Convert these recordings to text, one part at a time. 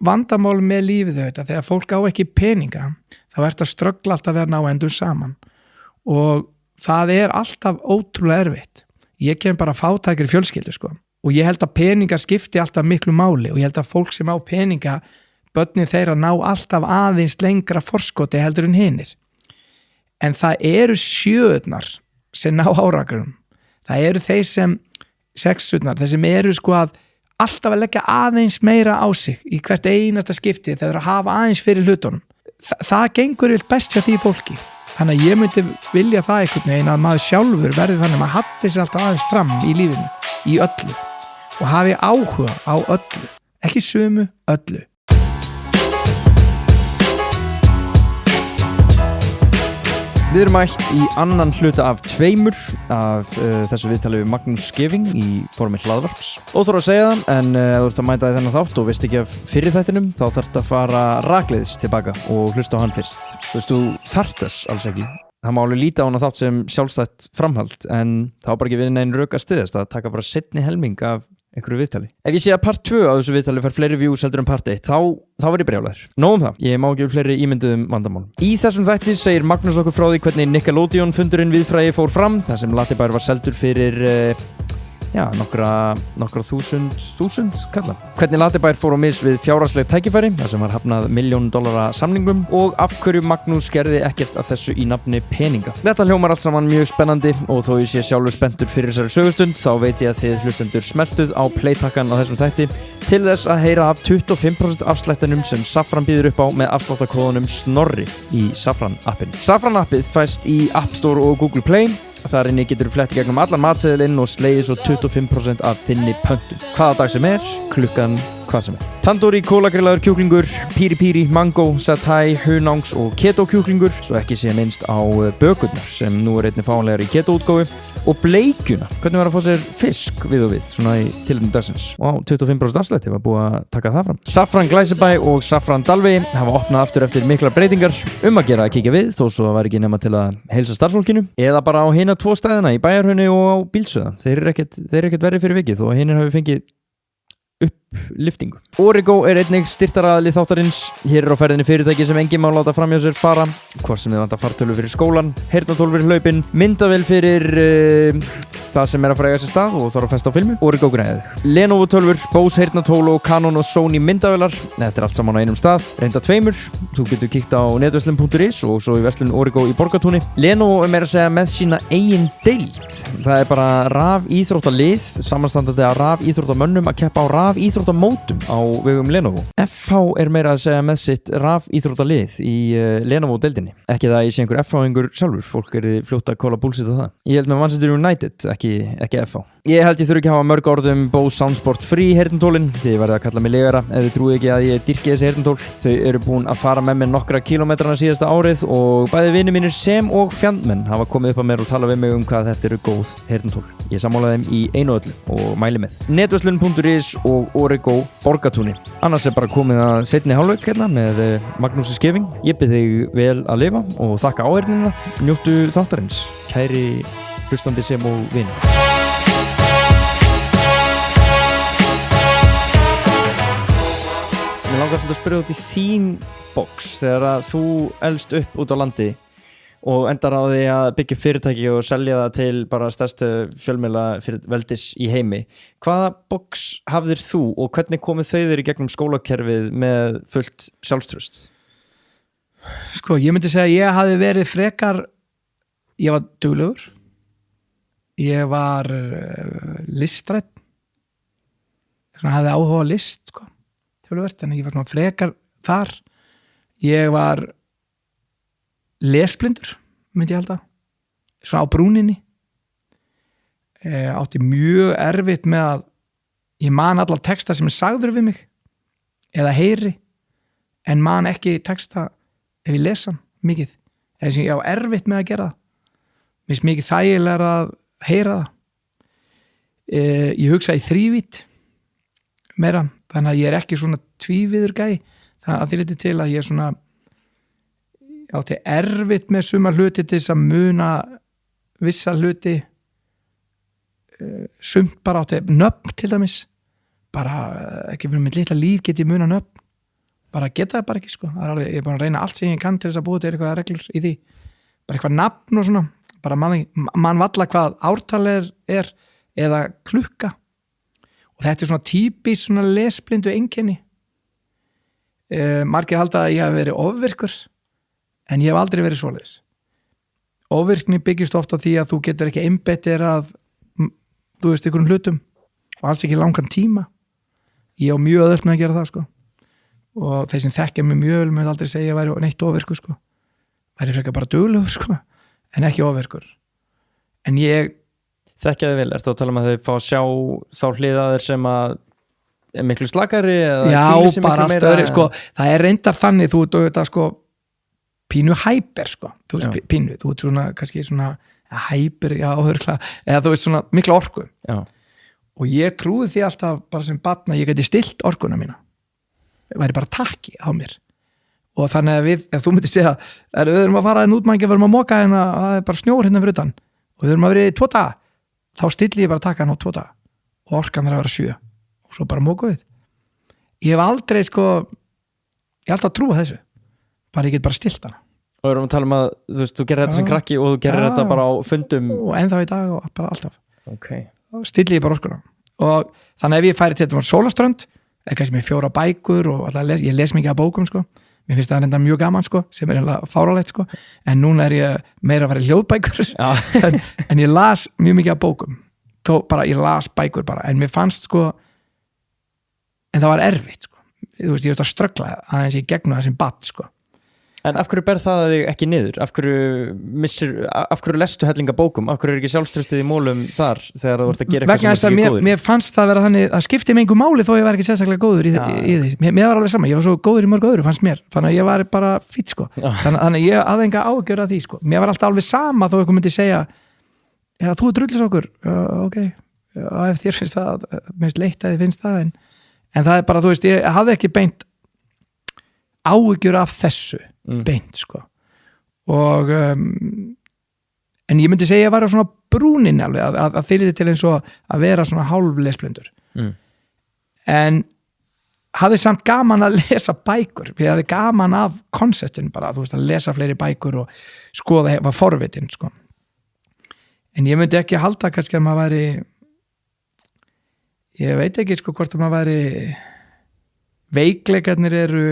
vandamál með lífið þetta, þegar fólk á ekki peninga, þá ertu að ströggla alltaf við að ná endum saman og það alltaf ótrúlega erfitt. Ég kem bara fátækri fjölskyldu sko og ég held að peningar skipti alltaf miklu máli og ég held að fólk sem á peninga, börnin þeirra ná alltaf aðeins lengra forskoti heldur en hinir. En það eru sjöurnar sem ná árangrinum. Það eru þeir sem sexurnar, þeir sem eru sko að alltaf að leggja aðeins meira á sig í hvert einasta skipti þegar að hafa aðeins fyrir hlutunum. Það gengur best hjá því fólki. Þannig að ég myndi vilja það einhvern veginn að maður sjálfur verði þannig að maður halli sér alltaf aðeins fram í lífinu, í öllu og hafi áhuga á öllu, ekki sumu, öllu. Við erum mætt í annan hluta af tveimur af þessu viðtali við Magnús Skeving í formi hlaðvarps. Óþarf að segja það, en ef þú ert að mæta í þennan þátt og veist ekki af fyrir þættinum, þá þarft að fara rakleiðis tilbaka og hlusta á hann fyrst. Þú þarft þess alls ekki. Það má alveg líta á hana þátt sem sjálfstætt framhald, en þá bara ekki verið neinn rök að styðjast að taka bara seinni helming af einhverju viðtali. Ef ég sé að part 2 á þessu viðtali fær fleiri views heldur en part 1, þá var ég brjálæður. Nóg það, ég má ekki fleiri ímynduðum vandamálum. Í þessum þætti segir Magnús okkur frá því hvernig Nickelodeon fundurinn viðfræði fór fram, þar sem Latibær var seldur fyrir nokkra þúsund kalla. Hvernig Latibær fór á mis við fjárhagsleg tækifæri, þar sem var hafnað $1 million samningum og af hverju Magnús gerði ekkert af þessu í nafni peninga. Þetta hljómar allt saman mjög spennandi og þó ég sé sjálfur spenntur fyrir þessari sögustund, þá veit ég að þið hlustendur smeltuð á playtakkan á þessum þætti til þess að heyra af 25% afslættinum sem Safran býður upp á með afsláttakóðunum Snorri í Safran appinu. Safran appið fæst í App Store og Google Play. Þar inni getur þú flett í gegnum allan matseðilinn og slegið svo 25% af þinni pöntun. Hvaða dag sem klukkan hvað sem Tandoori kólagrillaður kjúklingur, piri piri, mango, satay, hunangs og keto kjúklingur, svo ekki sé minnst á bökurnar sem nú einnig fáanlegar í keto útgáfu og bleikjuna. Hvernig var að fá sér fisk við og við, svona í tilefni dagsins. Og 25% afslætti var búið að taka það fram. Safran Glæsibæ og Safran Dalvi hafa opnað aftur eftir miklar breytingar að gera að kíkja við, þó svo það var ekki nema til að heilsa starfsfólkinu, eða bara á hina 2 stæðina í Bæjarhrauni og á Bílsöða. Þeir eru ekkert verið fyrir vikið þó að hinir hafi fengið uppliftingu. Origo einnig styrktaraðili þáttarins. Hér á ferðinni fyrirtæki sem enginn má láta fram hjá sér fara, hvort sem þið vantar fartölu fyrir skólan, heyrnartól fyrir hlaupin, myndavél fyrir það sem að fara að eiga sér stað og þarf að festa á filmu. Origo græðið. Lenovo tölvur, Bose heyrnartól og Canon og Sony myndavélar. Þetta allt saman á einum stað, reynda 2. Þú getur kíkt á netverslun.is og svo í verslun Origo í Borgartúni. Lenovo meira að segja með sína eigin deild. Það bara rafíþróttalið, samanstandandi af rafíþróttamönnum að keppa á rafíþróttamótum á vegum Lenovo. FH meira að segja með sitt rafíþróttalið í Lenovo deildinni. Ekki það ég sé einhver FH-ingur sjálfur, fólk fljótt að kóla búlsitt á það. Ég held með Manchester United, ekki FH. Ég held ég þurfi ekki að hafa mörg orðum Bose Soundsport Free heyrnartólin. Þið verðið að kalla mig legara ef þið trúið ekki að ég dýrki þessi heyrnartól. Þau eru búin að fara með mér nokkra kílómetrana síðasta árið og bæði vinir mínir sem og fjandmenn hafa komið upp að mér og tala við mig hvað þetta eru góð heyrnartól. Ég sammála þeim í einu öllu og mæli með. Netverslun.is og Origo Borgartúni. Annars bara komið að seinni hálfleik hérna með Magnúsi Skeving. Ég bið þig vel að lifa og þakka áheyrnina. Njóttu þáttarins, kæri hlustandi sem og vinir. Mér langar svona að spyrja út í þín box þegar að þú elst upp út á landi og endar á því að byggja upp fyrirtæki og selja það til bara stærstu fjölmiðla fyrir veldis í heimi. Hvaða box hafðir þú og hvernig komið þau þér í gegnum skólakerfið með fullt sjálfstraust? Sko, ég myndi segja að ég hafi verið frekar, ég var duglegur, ég var listrætt, hafði áhuga á list, sko. En ég var svona frekar þar. Ég var lesblindur, myndi ég halda, svona á brúninni. Átti mjög erfitt með að ég man alla texta sem sagður við mig eða heyri, en man ekki texta ef ég lesa hann mikið, eða sem ég á erfitt með að gera það. Mér finnst mikið þægilega að heyra það. Ég hugsa í þrívít meira, þannig að ég er ekki svona tvíviður gæ, þannig að því liti til að ég er svona átti erfitt með suma hluti til þess að muna vissa hluti, sumt bara átti nöfn til dæmis, bara ekki fyrir mitt litla líf get ég muna nöfn, bara geta það bara ekki sko. Það er alveg, ég er búin að reyna allt sem ég kann til þess að búa til eitthvað reglur í því, bara eitthvað nafn og svona, bara mann valla hvað ártal er eða klukka, og þetta er svona típis svona lesblindu einkenni. Margir halda að ég hef verið ofvirkur, en ég hef aldrei verið svoleiðis. Ofvirkni byggist ofta því að þú getur ekki einbettir að þú veist ykkurum hlutum og alls ekki langan tíma. Ég á mjög öðvöld með að gera það sko, og þeir sem þekkja mig mjög vel mun aldrei segja að ég væri neitt ofvirkur sko, væri frekar bara duglegur sko, en ekki ofvirkur. En ég Þekkja þið vel, ertu að tala um að þau fá að sjá þá hliðaðir sem að er miklu slakari eða já, bara allt öðru sko, það er reyndar þannig, þú ert auðvitað sko pínu hæper sko, þú veist pínu, þú ert svona kannski svona hæper, já, hörkla, eða þú veist svona mikla orku. Já. Og ég trúi því alltaf bara sem barn að ég geti stilt orkuna mína, væri bara takki á mér, og þannig að ef þú myndir segja við erum að fara út, við erum að moka hérna, það er bara snjór hérna fyrir utan og við erum að vera í 2 daga, þá stilli ég bara takkan á 2 daga og orkan þarf að vera 7 og svo bara moka við. Ég hef aldrei sko, ég hef alltaf trúið þessu, bara ég get bara stilt hana. Og við erum að tala um að þú gerir þetta sem krakki og þú gerir þetta bara á fundum og ennþá í dag og bara alltaf. Okay. Stilli ég bara orkuna, og þannig ef ég færi til þetta var Sólaströnd, kannski með 4 bækur og alltaf ég les mikið af bókum sko, mér finnst það enda mjög gaman sko, sem er fáralegt sko, en núna er ég meira að fara í hljóðbækur en ég las mjög mikið af bókum, þó bara ég las bækur bara, en mér fannst sko, en það var erfitt sko, þú veist, ég veist að ströggla aðeins í gegnum það sem badd sko. En af hverju ber það þig ekki niður? Af hverju lestu hellinga bókum? Af hverju er ekki sjálfstraustið í mólum þar þegar þú ert að gera eitthvað sem er ekki góður? Mér fannst það vera þannig, það skipti mig engu máli þó ég var ekki sérstaklega góður í því. Mér var alveg sama, ég var svo góður í mörg öðru fannst mér, þannig að ég var bara fýtt sko. Þannig að ég hafði enga ágjör af því sko. Mér var alltaf alveg sama þó einhver myndi segja, já, þú er drullisokkur, ok, ef þér finnst það, mér finnst leitt að þið finnst það, en það er bara, þú veist, ég hafði ekki beint áhyggjur af þessu beint sko, og en ég myndi segja að ég var á svona brúnin alveg að þýrði til eins og að vera svona hálflesblindur en hafði samt gaman að lesa bækur, ég hafði gaman af konceptin bara, þú veist, að lesa fleiri bækur og skoða, var forvitin sko, en ég myndi ekki halda kannski að maður væri, ég veit ekki sko hvort að maður væri, veikleikarnir eru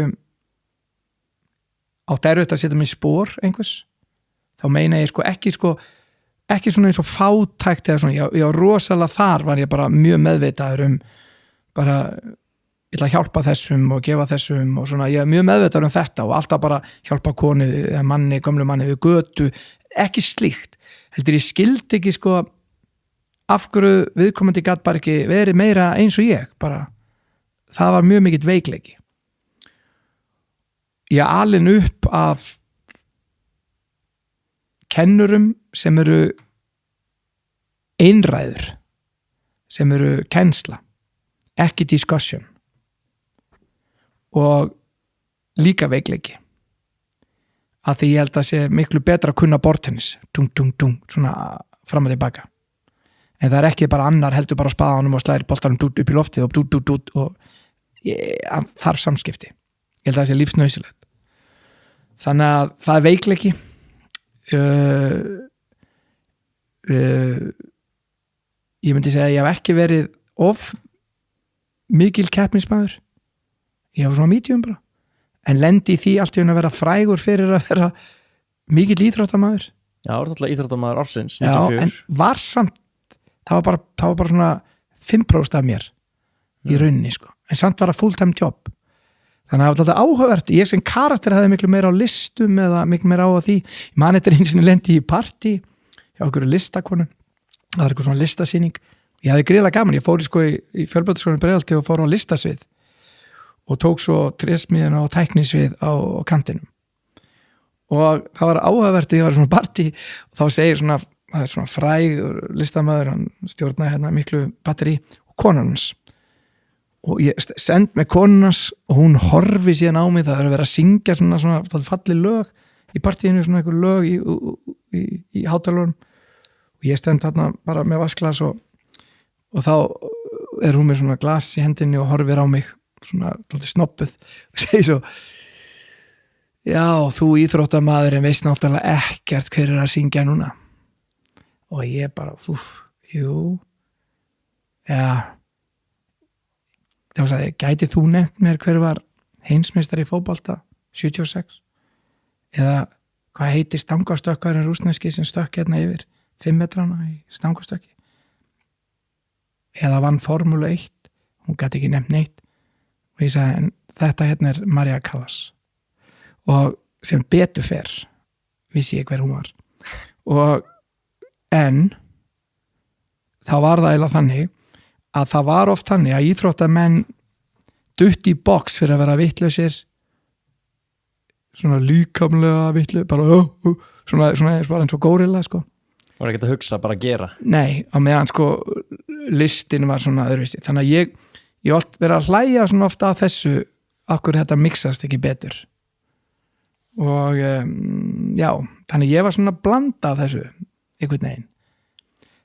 átt erfitt að setja mig í spór einhvers, þá meina ég sko ekki svona eins og fátækt eða svona, ég var rosalega þar var ég bara mjög meðvitaður bara, ég ætla að hjálpa þessum og gefa þessum og svona, ég er mjög meðvitaður þetta og alltaf bara hjálpa konu eða manni, gömlu manni við götu, ekki slíkt, heldur ég skildi ekki sko af hverju viðkomandi gat bara ekki verið meira eins og ég, bara það var mjög mikill veikleiki. Ég alin upp af kennurum sem eru einræður, sem eru kennsla, ekki discussion og líka veikleiki að því ég held að sé miklu betra að kunna bortennis, svona fram og tilbaka, en það er ekki bara annar heldur bara á spaðanum og slæðir boltanum upp í loftið og þarf samskipti, ég held að það sé lífsnauðsilegt. Þannig að það er veikleiki ég myndi segja að ég hef ekki verið of mikil keppnismæður, ég hef svona medium bara, en lendi í því allt í að vera frægur fyrir að vera mikil íþróttamæður. Já, það var alltaf íþróttamæður ársins 94. Já, en var samt það var bara svona 5% af mér í rauninni sko, en samt var það full time job. Þannig að það var alltaf áhugavert, ég sem karakter hefði miklu meira á listum eða miklu meira á því, mann eftir einu sinni lendi í partí hjá okkur listakonu, það er eitthvað svona listasýning, ég hafði gríðlega gaman, ég fór sko í fjölbrautaskólanum Breiðholti og fór á listasvið og tók svo trésmiðin og tæknisvið á kantinum og það var áhugavert, ég var svona partí og þá segir svona, það er svona fræg listamæður, hann stjórnaði hérna miklu batteri og konan hans og ég send með konunans og hún horfi síðan á mig, það er að vera að syngja svona falli lög í partíinu, svona einhver lög í hátalurum og ég stend þarna bara með vasklas og þá er hún með svona glas í hendinni og horfir á mig svona snoppuð og segi svo já, þú íþróttamaður en veist náttúrulega ekkert hver að syngja núna og ég bara jú já þá sagði ég, gæti þú nefnt mér hver var heimsmeistari í fótbolta 76 eða hvað heitir stangastökkarinn rússneski sem stökk hérna yfir 5 metrana í stangastökki eða vann Formúlu 1 hún gæti ekki nefnt neitt og ég sagði, en þetta hérna Maria Callas og sem betur fer vissi ég hver hún var og en þá var það eiginlega þannig að það var oft þannig að íþróttamenn dutti í box fyrir að vera vitlausir svona líkamlega vitlu bara svona bara eins og górilla sko. Var ekki að hugsa, bara að gera Nei, á meðan sko listin var svona öðruvísi þannig að ég oft verið að hlæja svona ofta að þessu akkur þetta mixast ekki betur og já, þannig ég var svona blanda af þessu einhvern veginn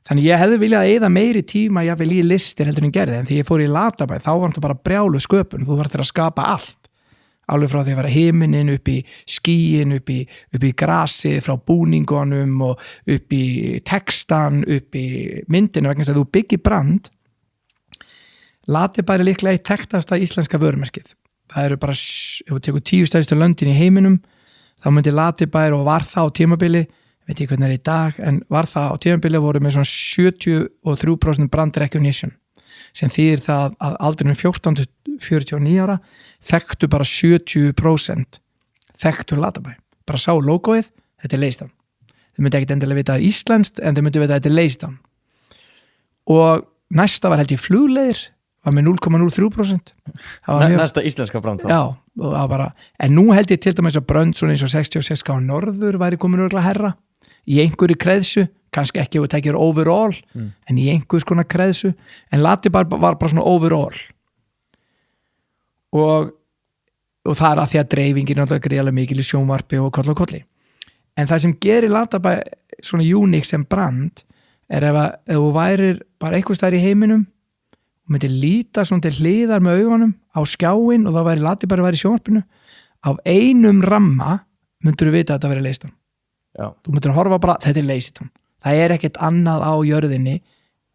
þannig ég hefði viljað eyða meiri tíma ég vil í listir heldur en gerði en því ég fór í Latabæ þá var þetta bara brjálu sköpun þú var til að skapa allt alveg frá því að vera himinin upp í skíin upp í grasið frá búningunum og upp í textan upp í myndinu vegna þess að þú byggir brand Latabæ líklega eitt þekktasta íslenska vörumerkið það eru bara, ef þú tekur 10 stærstu löndin í heiminum þá myndi Latabæ og var það á tímabili veit ég hvernig í dag, en var það á tímabili voru með svona 73% brand recognition sem þýðir það að aldrinum 14-49 ára þekktu bara 70% þekktu Latabæ, bara sá logoið þetta Leystan, þau myndi ekkert endilega vita að íslenskt en þau myndi vita að þetta Leystan og næsta var held ég flugleiðir var með 0,03% næsta íslenska brand þá já, bara, en nú held ég til dæmis að brönd svona eins og 66 á norður væri komin örgulega herra í einhverju kreðsu, kannski ekki ef þú tekir overall, en í einhvers konar kreðsu, en Latabæ var bara svona overall og það er að því að dreifingin er greiðlega mikil í sjónvarpi og koll og kolli en það sem gerir Latabæ svona uník sem brand er ef þú værir bara einhvers staðar í heiminum og myndir líta svona til hliðar með augunum á skjáin og þá væri Latabæ væri í sjónvarpinu af einum ramma myndur þú vita að þetta væri Leystan Já. Þú myndir að horfa bara, þetta Leystan það er ekkert annað á jörðinni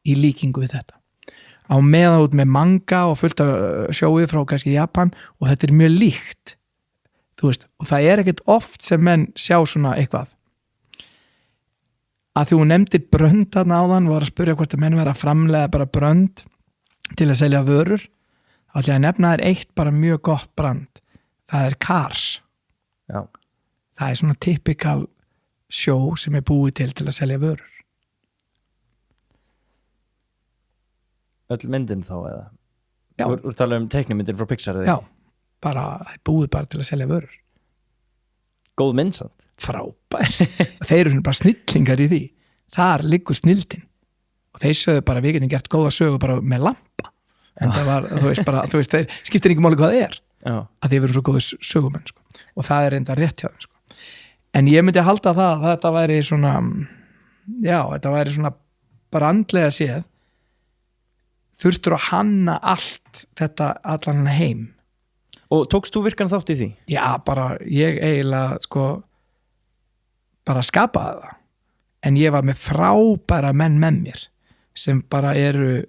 í líkingu við þetta á meðan út með manga og fullt af sjói frá kannski Japan og þetta er mjög líkt þú veist, og það er ekkert oft sem menn sjá svona eitthvað að þú nefndir brönd þarna áðan var að spyrja hvort að menn vera að framlega bara brönd til að selja vörur þá ætla ég að nefna þér eitt bara mjög gott brand það er Cars Já. Það er svona typikal sjó sem er búið til að selja vörur öll myndin þá eða Já. Úr tala teiknimyndir frá Pixar eða Já, bara, það er búið bara til að selja vörur góð mynd samt frábær þeir eru bara snillingar í því þar liggur snildin og þeir sögðu bara við getum gert góða sögu bara með lampa en það var, þú veist, þeir skiptir ekki máli hvað það er að þeir veru svo góðu sögumenn sko. og það er enda rétt hjá þeim sko. en ég myndi halda það að þetta væri svona þetta væri svona brandlega séð þurftur að hanna allt þetta allan heim og tókst þú virkan þátt í því? Já, bara ég eiginlega sko bara skapaði það en ég var með frábæra menn með mér sem bara eru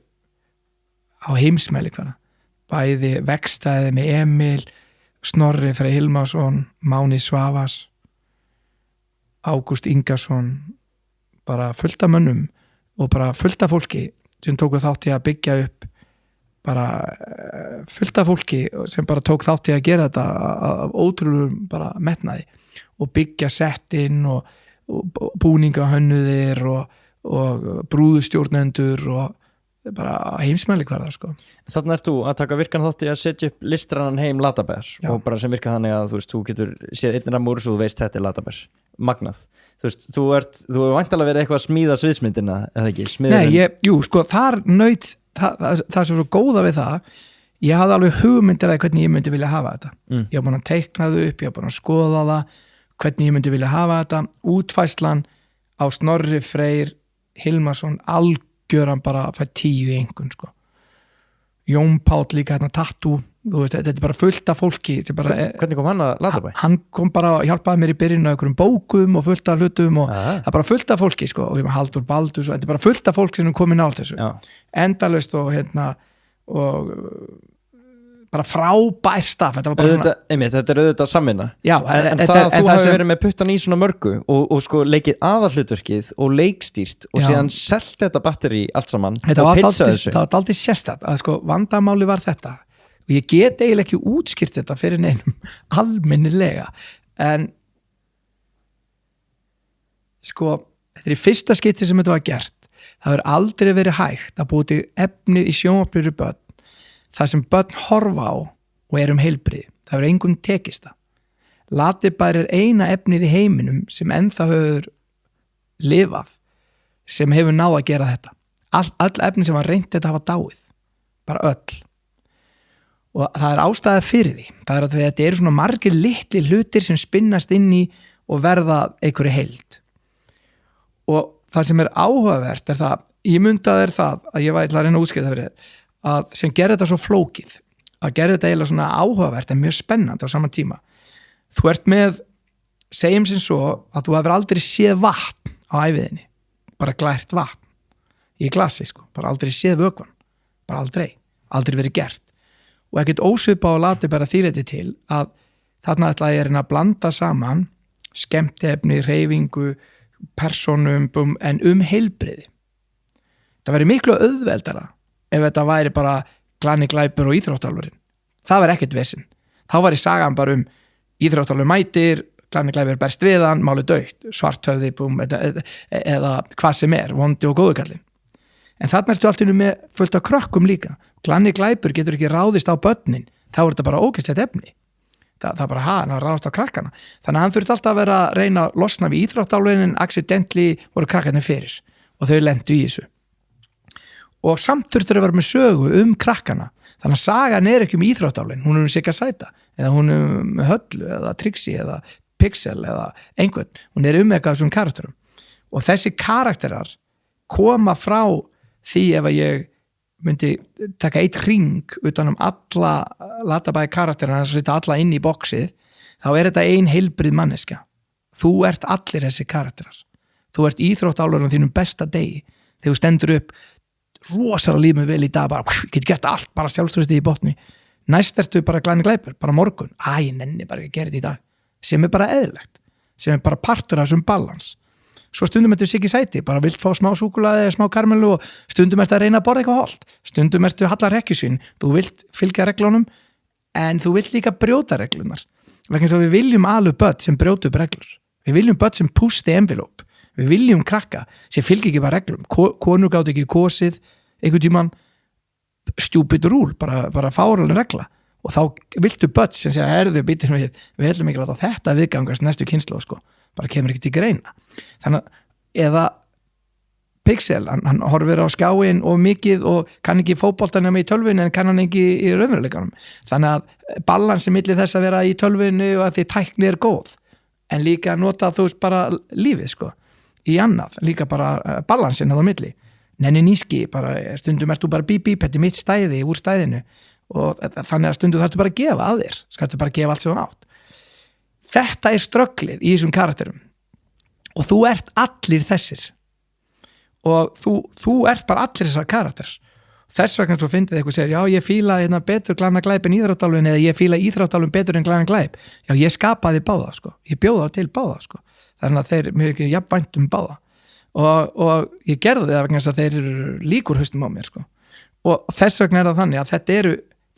á heimsmæli hverja bæði vegstæði með Emil Snorri Frey Hilmarsson Máni Svavas Ágúst Ingarsson bara fullt af mönnum og bara fullt af fólki sem tóku þátt í að byggja upp bara fullt af fólki sem bara tók þátt í að gera þetta af ótrúlegum bara metnaði og byggja settin og búningahönnuðir og brúðustjórnendur og bara heimsmæli hverða sko. Þannig ert þú að taka virkan þátt í að setja upp listrannan heim Latabær og bara sem virka þannig að þú getur séð einn ramur og þú veist þetta er Latabær magnað, þú hefur væntanlega verið eitthvað að smíða sviðsmyndina eða ekki? Nei, sko þar naut það sem svo góða við það ég hafði alveg hugmyndir að hvernig ég myndi vilja hafa þetta ég var búin að teikna þau upp, ég var búin að skoða það hvernig ég myndi vilja hafa þetta útfæslan á Snorri Freyr Hilmarsson algjöran bara fær 10 í einhvern sko. Jón Páll líka hérna tattoo þú veist, þetta bara fullt af fólki bara, Hvernig kom hann að Latabæ? hann kom bara og hjálpaði mér í byrjun á einhverjum bókum og fullt af hlutum og það er bara fullt af fólki sko, og ég maður Haldur Baldur þetta er bara fullt af fólk sem er komin á allt þessu endalaust og og bara frábær staf þetta var bara svona Þetta er auðvitað samvinna Já, en það að þú hafi verið með puttan í svona mörgu og sko leikið aðalhlutverkið og leikstýrt og síðan selt þetta batteri allt saman þetta var dálítið sérstætt að sko vandamáli var þetta og ég get eiginlega ekki útskýrt þetta fyrir neinum almennilega en sko þetta er í fyrsta skipti sem þetta var gert það hefur aldrei verið hægt að búið til efni í sjónvarpi fyrir börn það sem börn horfa á og heilbrigði, það hefur engum tekist það Latabær eina efnið í heiminum sem ennþá hefur lifað sem hefur náð að gera þetta all efni sem var reynt þetta hafa dáið bara öll og það er ástæða fyrir því það er að þetta eru svona margir litli hlutir sem spinnast inn í og verða einhverju heild og það sem er áhugavert það ímyndaður það að ég var að reyna að útskýra það fyrir þér að sem gerir þetta svo flókið að gerir þetta eiginlega svona áhugavert en mjög spennandi á saman tíma þú ert með, segjum sem svo að þú hefur aldrei séð vatn á æviðinni, bara glært vatn í glasi sko, bara aldrei séð vökvann, bara aldrei verið gert og ekkert ósvipað á Latabær að þýleiti til að þarna ætla ég að blanda saman skemmtiefni, hreyfingu persónum en heilbrigði það væri miklu auðveldara ef þetta væri bara Glanni Glæpur og íþróttálfurinn það var ekkert vesinn, þá væri sagan bara íþróttálfur mætir Glanni Glæpur berst við hann, máli dautt svarthöfði eða hvað sem vondi og góðukallin en þarna ertu alltaf með fullt af krökkum líka Glanni Glæpur getur ekki ráðist á börnin þá er þetta bara ógeðslegt efni það bara hann ráðast á krakkana þannig að hann þurfti alltaf að vera að reyna að losna við íþróttálfurinn en accidentally voru krakkarnir fyrir og þau lendu í þessu og samt þurftur að vera með sögu krakkana þannig að sagan ekki íþróttálfurinn hún Sigga Sæta eða hún Höllu eða Trixie eða Pixel eða einhvern hún eitthvað svona karakterum og þessi karakterar koma frá því ef að ég myndi taka eitt ring utan alla Latabæ karakterina þess að setja alla inn í boxið þá þetta ein heilbrigð manneska þú ert allir þessi karakterar þú ert íþróttálfurinn á þínum besta degi þegar þú stendur upp rosalega lífum vel í dag bara, get gert allt, bara sjálfströsti í botni næst ertu bara Glanni Glæpur, bara morgun ég nenni bara ekki að gera þetta í dag sem bara eðlilegt, sem bara partur af þessum balans svo stundum ertu Siggi Sæti, bara vilt fá smá súkkulaði smá karmelu og stundum ertu að reyna að borða eitthvað hollt, stundum ertu hallar rekkjusvín þú vilt fylgja reglunum en þú vilt líka brjóta reglunar vegna þess að við viljum alveg börn sem brjóta upp reglur við viljum börn sem push the envelope við viljum krakka sem fylgja ekki bara reglum konur gátt ekki kosið einhvern tímann stupid rule, bara fáraleg regla og þá viltu börn sem segja herðu býtum við ætlum ekki að láta þetta viðgangast næstu kynslóð sko, bara kemur ekki til greina þannig að eða Pixel, hann horfir á skjáin og mikið og kann ekki fótbolta nema í tölvunni en kann hann ekki í raunveruleikanum þannig að balansi milli þess að vera í tölvunni og að því tækni góð en líka nota þú veist bara lífið sko í annað, líka bara balansin á milli, nenni nýski bara, stundum ertu bara bíp, þetta er mitt stæði úr stæðinu og þannig að stundum þarftu bara að gefa að þér skaltu bara gefa allt sem þú átt þetta er strögglið í þessum karakterum og þú ert allir þessir og þú ert bara allir þessar karakter þess vegna svo fyndið eitthvað segir já ég fíla betur Glanna Glæp en íþróttálfurinn eða ég fíla íþróttálfurinn betur en Glanna Glæp já ég skapaði báða sko, ég bjóða til báða sko þannig að þeir mjög ekki jafnvænt báða og ég gerði það vegna þess að þeir eru líkur haustum á mér sko og þess vegna það þannig að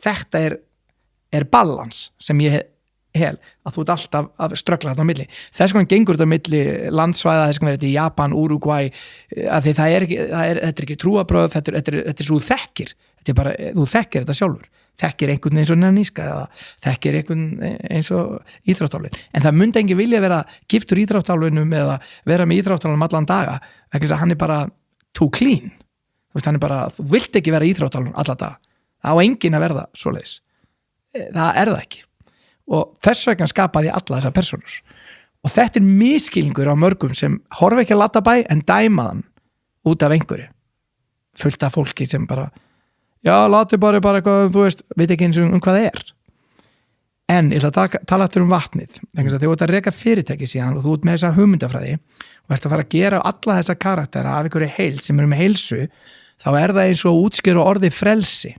þetta er balans sem ég hel að þú ert alltaf að ströggla þarna á milli þess vegna gengur þetta á milli landsvæða þess vegna þetta í Japan, Uruguay að því þetta er ekki trúarbrögð þetta er svo þekkir þetta er bara, þú þekkir þetta sjálfur þekkir einhvern eins og nýska eða þekkir einhvern eins og íþróttálfurinn en það myndi engin vilja vera giftur íþróttálfurinnum eða vera með íþróttálfurinnum allan daga ekki að hann er bara too clean þú veist hann er bara, þú vilt ekki vera íþróttálfurinn alla daga, það á engin að verða svoleiðis, það er það ekki og þess vegna skapaði alla þessar persónur og þetta er miskilningur á mörgum sem horfa ekki að Latabæ en dæma þann út af einhverju fullt af fólki sem bara já, láti bara eitthvað, þú veist, veit ekki eins og hvað það er. En ég ætla að tala aftur vatnið, þegar þú ert að reka fyrirtæki síðan og þú ert með þessa hugmyndafræði og ert að fara að gera alla þessa karaktera af einhverju heild sem eru með heilsu, þá er það eins og útskýra orðið frelsi.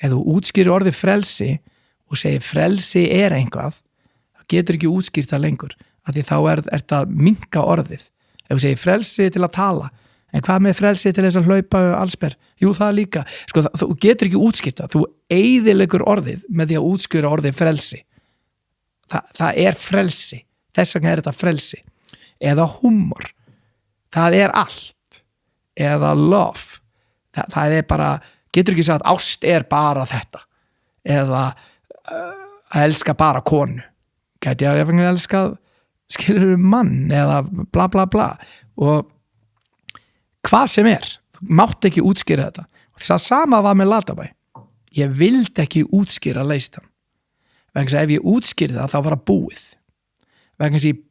Ef þú útskýrir orðið frelsi og segir frelsi er einhvað, þá getur ekki útskýrt það lengur, af því þá er það minnka orðið. Ef þú segir frelsi til að tala, en hvað með frelsi til þess að hlaupa allsber? Jú, það líka. Sko, þú getur ekki útskýrt það. Þú eyðileggur orðið með því að útskýra orðið frelsi. Það er frelsi. Þess vegna er þetta frelsi. Eða húmor. Það er allt. Eða love. Það er bara, getur ekki sagt ást er bara þetta. Eða að elska bara konu. Gæti ég að elska skilur mann eða bla bla bla. Og hvað sem er, þú mátt ekki útskýra þetta og þess að sama var með Latabæ, ég vildi ekki útskýra leystan, vegna þess að ef ég útskýrði það þá var það búið, vegna þess að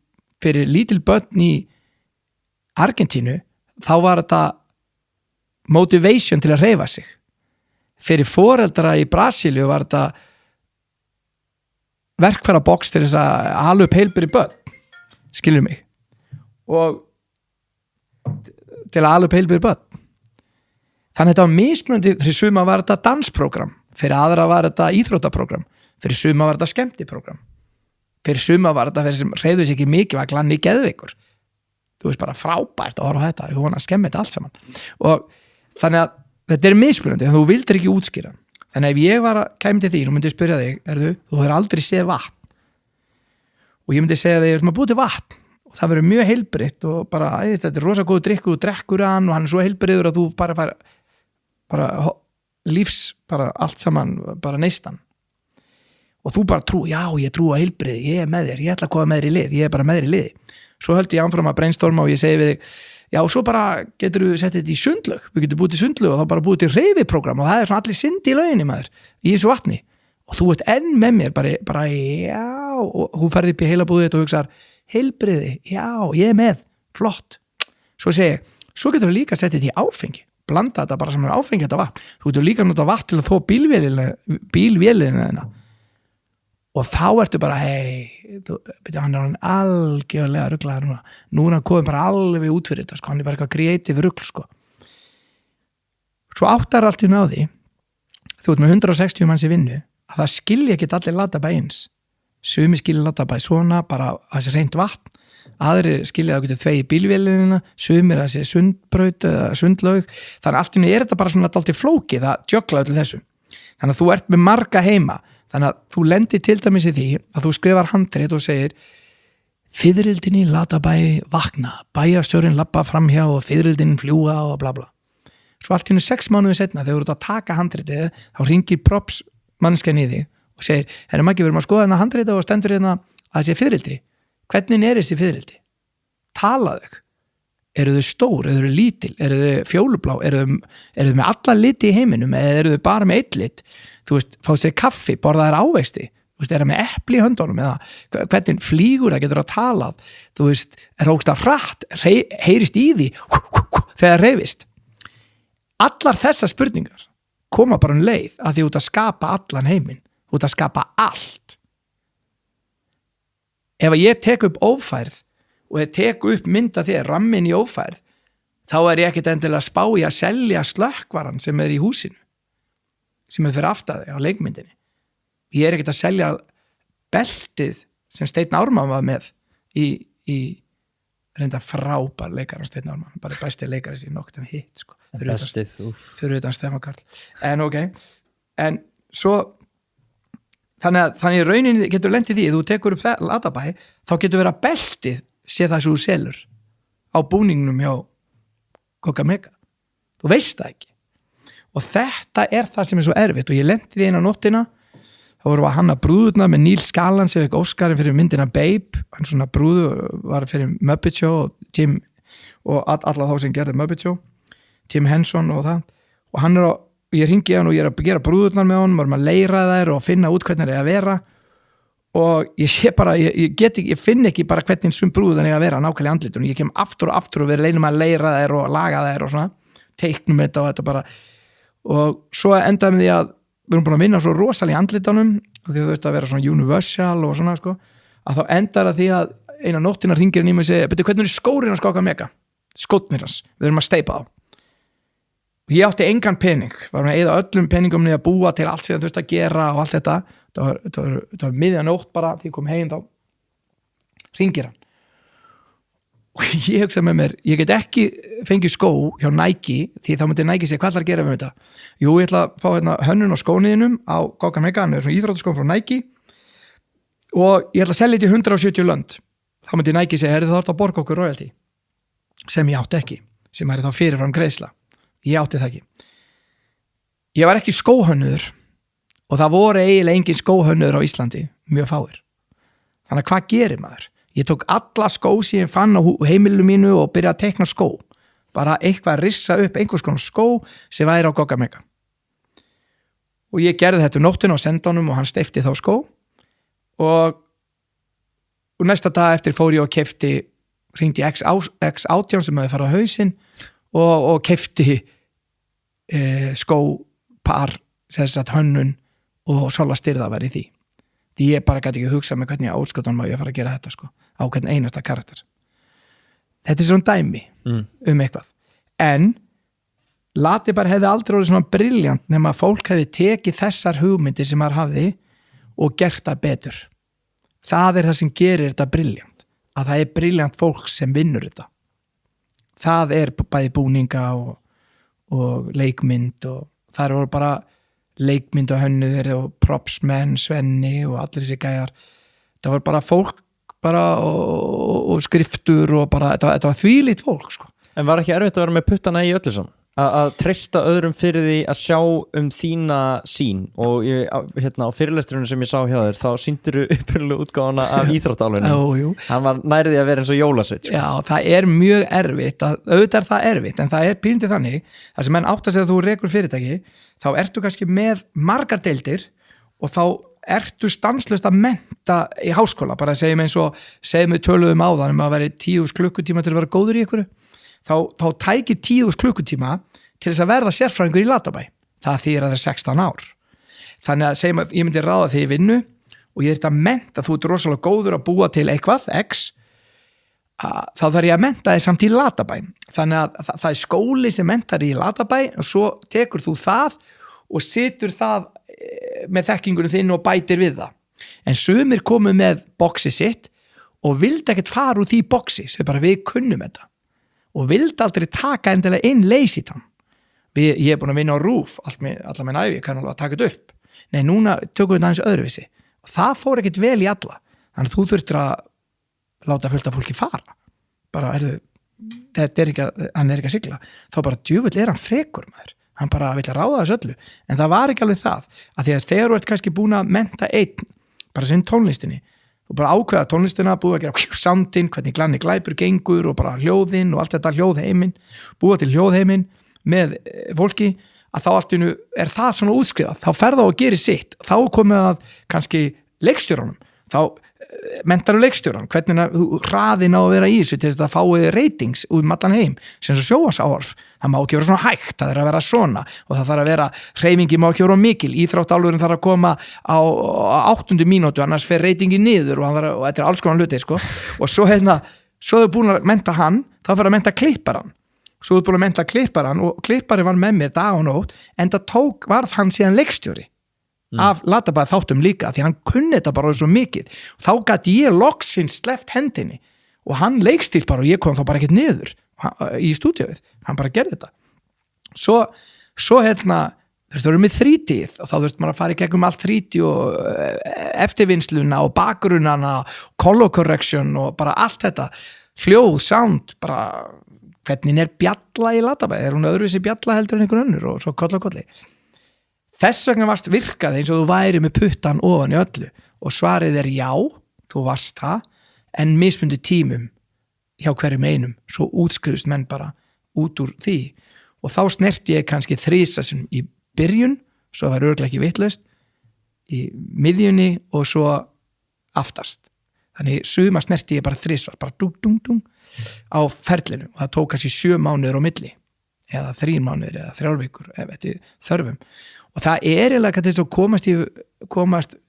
fyrir lítil börn í Argentínu þá var þetta motivation til að hreyfa sig, fyrir foreldra í Brasilíu var þetta verkfæra box til þess að ala upp heilbrigð börn, skilur mig, og til að ala upp heilbrigð börn. Þannig að þetta var mismunandi, fyrir suma var þetta dansprógram, fyrir aðra var þetta íþróttaprógram, fyrir suma var þetta skemmtiprógram, fyrir suma var þetta fyrir sem hreyfðu sig ekki mikið var glanni geðveikur. Þú veist bara frábært að horfa á þetta, ég vona að skemmi þetta allt saman. Og þannig að þetta er mismunandi, en þú vildir ekki útskýra. Þannig að ef ég var að kæmi til því, nú myndi ég spyrja þig, þú hefur aldrei séð vatn. Og ég myndi segja þig, þú búið til vatn. Og það verður mjög heilbrigt og bara, þetta er rosa góð drykkur og drekkur hann og hann er svo heilbriður að þú bara lífs, bara allt saman, bara neistan. Og þú bara ég trú að heilbrið, ég er með þér, ég ætla að koma með þér í lið, ég er bara með þér í liði. Svo höldi ég áfram að brainstorma og ég segi við þig, já, svo bara getur þú settið þetta í sundlaug, við getum búið til sundlaug og þá bara búið til hreyfiprógram og það er svona allir syndi í lauginni maður, í þessu vatni. Og þú ert enn með mér, bara já, og þú ferði upp í heilabúðið og hugsar, heilbriði, já, ég er með, flott. Svo segi, svo getur þú líka að setja þetta í áfengi, blanda þetta bara saman með áfengi þetta vatn. Þú getur líka að nota vatn til að þó bílvélina þina. Og þá ertu bara, hann er algjörlega rugglaður núna. Nú er hann komið bara alveg út fyrir þetta, sko. Hann er bara eitthvað kreatív rugl, sko. Svo áttar allt í náði, þú ert með 160 manns í vinnu, að það skilja ekki allir Latabæ eins. Sumi skilja Latabæ svona, bara að þessi reynt vatn, aðrir skilja að þú getur þvegið bílvélina, sumir að þessi sundbraut eða sundlaug, þannig allt í einu er þetta bara svona dálítið flókið að jökla öllu þessu. Þannig að þú ert með marga heima, þannig að þú lendir til dæmis í því að þú skrifar handrit og segir fiðrildin í Latabæ vakna, bæjarstjórinn labba framhjá og fiðrildin fljúga og bla bla. Svo allt í einu 6 mánuði setna þegar þú ert að taka handritið, þá hringir props mannskjan í þig og segir, við erum að skoða hérna handrita og stendur hérna að þessi fiðrildi. Hvernig er þessi fiðrildi? Talaðu. Eru þau stór, eru þau lítil, eru þau fjólublá, eru þau með alla liti í heiminum eða eru þau bara með eitt lit? Þú veist, fá sér kaffi, borða þær ávexti, þú veist, er það með epli í höndunum eða hvernig flýgur það getur að talað, þú veist, er það ógsta hratt, heyrist í því þegar reyfist. Allar þessar spurningar koma bara leið að því út að skapa allan heiminn. Út að skapa allt. Ef ég tek upp ófærð og ég tek upp mynda þér rammin í ófærð, þá er ég ekkert endilega að spá í að selja slökkvaran sem er í húsinu, sem er fyrir aftaði á leikmyndinni. Ég er ekkert að selja beltið sem Steinn Ármann var með í reynda frábær leikar Steinn Ármann, bara besti leikari sem nokkuð hitt, sko. Fyrir utan Stefán Karl. En ok, en svo þannig að rauninni getur lent í því þú tekur upp Latabæ, þá getur verið að beltið sé það sem þú selur á búningnum hjá Coca-Mega. Þú veist það ekki. Og þetta er það sem er svo erfitt og ég lenti því eina nóttina, þá vorum við að hanna brúðurna með Neil Skallan sem fekk Óskarinn fyrir myndina Babe, hann svona brúðu var fyrir Muppet Show og Jim og alla þá sem gerði Muppet Show, Jim Henson og það, og hann er ég ringi hann og ég er að gera brúðurnar með honum, varum að leira þær og finna út hvernig það er að vera og ég sé bara, ég finn ekki bara hvernig sum brúðurnar er að vera nákvæmlega í andlitunum, ég kem aftur og við reynum að leira þær og laga þær og svona, teiknum þetta og þetta bara og svo endaði með því að við erum búin að vinna svo rosalega í andlitunum því að þetta að vera svona universal og svona sko, að þá endar að því að eina nóttina ringir hann í mig og segir, betur hvernig er skórinn að skáka mega skótnir hans, við erum að steipa á og ég átti engan pening var að eyða öllum peningum niður að búa til allt sem þurfti að gera og allt þetta það var miðjanótt bara því ég kom heim þá ringir hann og ég hugsa með mér, ég get ekki fengið skó hjá Nike því þá myndi Nike segja hvað ætlar að gera með þetta jú, ég ætla að fá hérna hönnun á skóniðinum á Goga Mega, hann er svona íþróttaskón frá Nike og ég ætla að selja þetta í 170 lönd þá myndi Nike segja, þá ertu að borga okkur royalty sem ég átti ekki sem er þá fyrirfram greiðsla ég átti það ekki ég var ekki skóhönnuður og það voru eiginlega engin skóhönnuður á Íslandi mjög fáir þannig að hvað gerir maður? Ég tók alla skó sem ég fann á heimilinu mínu og byrjaði að teikna skó bara eitthvað að rissa upp einhvers konar skó sem væri á Goga Mega og ég gerði þetta nóttina og senda honum og hann steifti þá skó og næsta dag eftir fór ég og keypti hringdi X18 sem hefði farið á hausinn og keypti skópar sem sagt hönnun og sola styrða var í því ég bara gæti ekki hugsað með hvernig áskotan má ég fara að gera þetta sko, á hvern einasta karakter þetta er svona dæmi eitthvað, en Latibar hefði aldrei orðið svona brilljant nema að fólk hefði tekið þessar hugmyndir sem maður hafði og gert það betur það er það sem gerir þetta brilljant að það er brilljant fólk sem vinnur þetta það er bæði búninga og leikmynd og það eru bara leikmynd og hönnuðir og propsmenn, Svenni og allir þessi gæjar það var bara fólk bara og skriftur og bara, þetta var þvílít fólk sko. En var ekki erfitt að vera með puttana í öllu saman? Að treysta öðrum fyrir því að sjá þína sín og ég, hérna á fyrirlesturinn sem ég sá hjá þér þá sýndirðu upphörlu útgáfuna af íþróttálunum hann var nærði að vera eins og jólasveit sko. Já, það er mjög erfitt auðvitað er það erfitt, en það er pínandi þannig þar sem menn átt að segja að þú rekur fyrirtæki þá ertu kannski með margar deildir og þá ertu stanslaust að mennta í háskóla bara segjum eins og segjum við töluðum áðan að veri 10 klukkutíma til að vera góður í ykkur þá tækir 10 klukkutíma til þess að verða sérfræðingur í Latabæ það þýðir að það er 16 ár þannig að segjum að ég myndi ráða því í vinnu og ég þurfti að mennta, þú ert rosalega góður að búa til eitthvað, X þá þarf ég að mennta þig samt í Latabæ þannig að það er skóli sem mentar í Latabæ og svo tekur þú það og situr það með þekkingunum þinn og bætir við það en sumir komu með boxi sitt og vildi ekkert fara úr því boxi sem bara við kunnum þetta og vildi aldrei taka endilega inn leysitann ég er búin að vinna á RÚF allar minn æfi, ég kann alveg að taka þetta upp nei, núna tökum við þetta aðeins öðruvísi og það fór ekkert vel í alla þannig að þú þurftir að láta fullt af fólki fara bara, hann er ekki að sigla þá bara djöfull er hann frekur maður hann bara vill að ráða þessu öllu en það var ekki alveg það að því að þegar þú ert kannski búin að mennta einn bara sinn tónlistinni og bara ákveða tónlistina, búið að gera soundin, hvernig glanni glæpur gengur og bara hljóðin og allt þetta hljóðheiminn búið til hljóðheiminn með fólki að þá allt innu er það svona útskrifað þá ferða og gerir sitt þá komið að kannski leikstjóranum þá menntar leikstjóran hvernig hraðin á að vera í þessu til þess að fáið ratings út allan heim sem svo sjónvarsáhorf það má ekki vera svona hægt, það er að vera svona og það þarf að vera, hreyfingi má ekki vera mikil íþróttálfurinn þarf að koma á 8. mínútu, annars fer ratingi niður og þetta er alls konar hluti sko. Og svo þau búin að mennta hann þá fyrir að mennta klipparan svo þau búin að mennta klipparan og klippari var með mér dag og nótt en það varð hann síðan leikstjóri af Latabæ þáttum líka því hann kunni þetta bara svo mikið þá gæti ég loksins sleppt hendinni og hann leikstýr bara og ég kom þá bara ekkert niður í stúdíóið, hann bara gerði þetta svo þurftu að vera með 3D og þá þurftu maður að fara í gegnum allt 3D og eftirvinnsluna og bakgrunnana color correction og bara allt þetta hljóð, sound, bara hvernig er bjalla í Latabæ, er hún öðruvísi bjalla heldur en einhver önnur og svo kolli þess vegna varst virkaði eins og þú væri með puttan ofan í öllu og svarið er já, þú varst það en mismundi tímum hjá hverjum einum, svo útskriðust menn bara út úr því og þá snerti ég kannski 3 sem í byrjun, svo var örugglega ekki vitlaust í miðjunni og svo aftast þannig suma snerti ég bara 3 bara dung á ferlinu og það tók kannski 7 mánuður á milli eða 3 mánuðir eða 3 vikur eftir þörfum og það eiginlega til þess að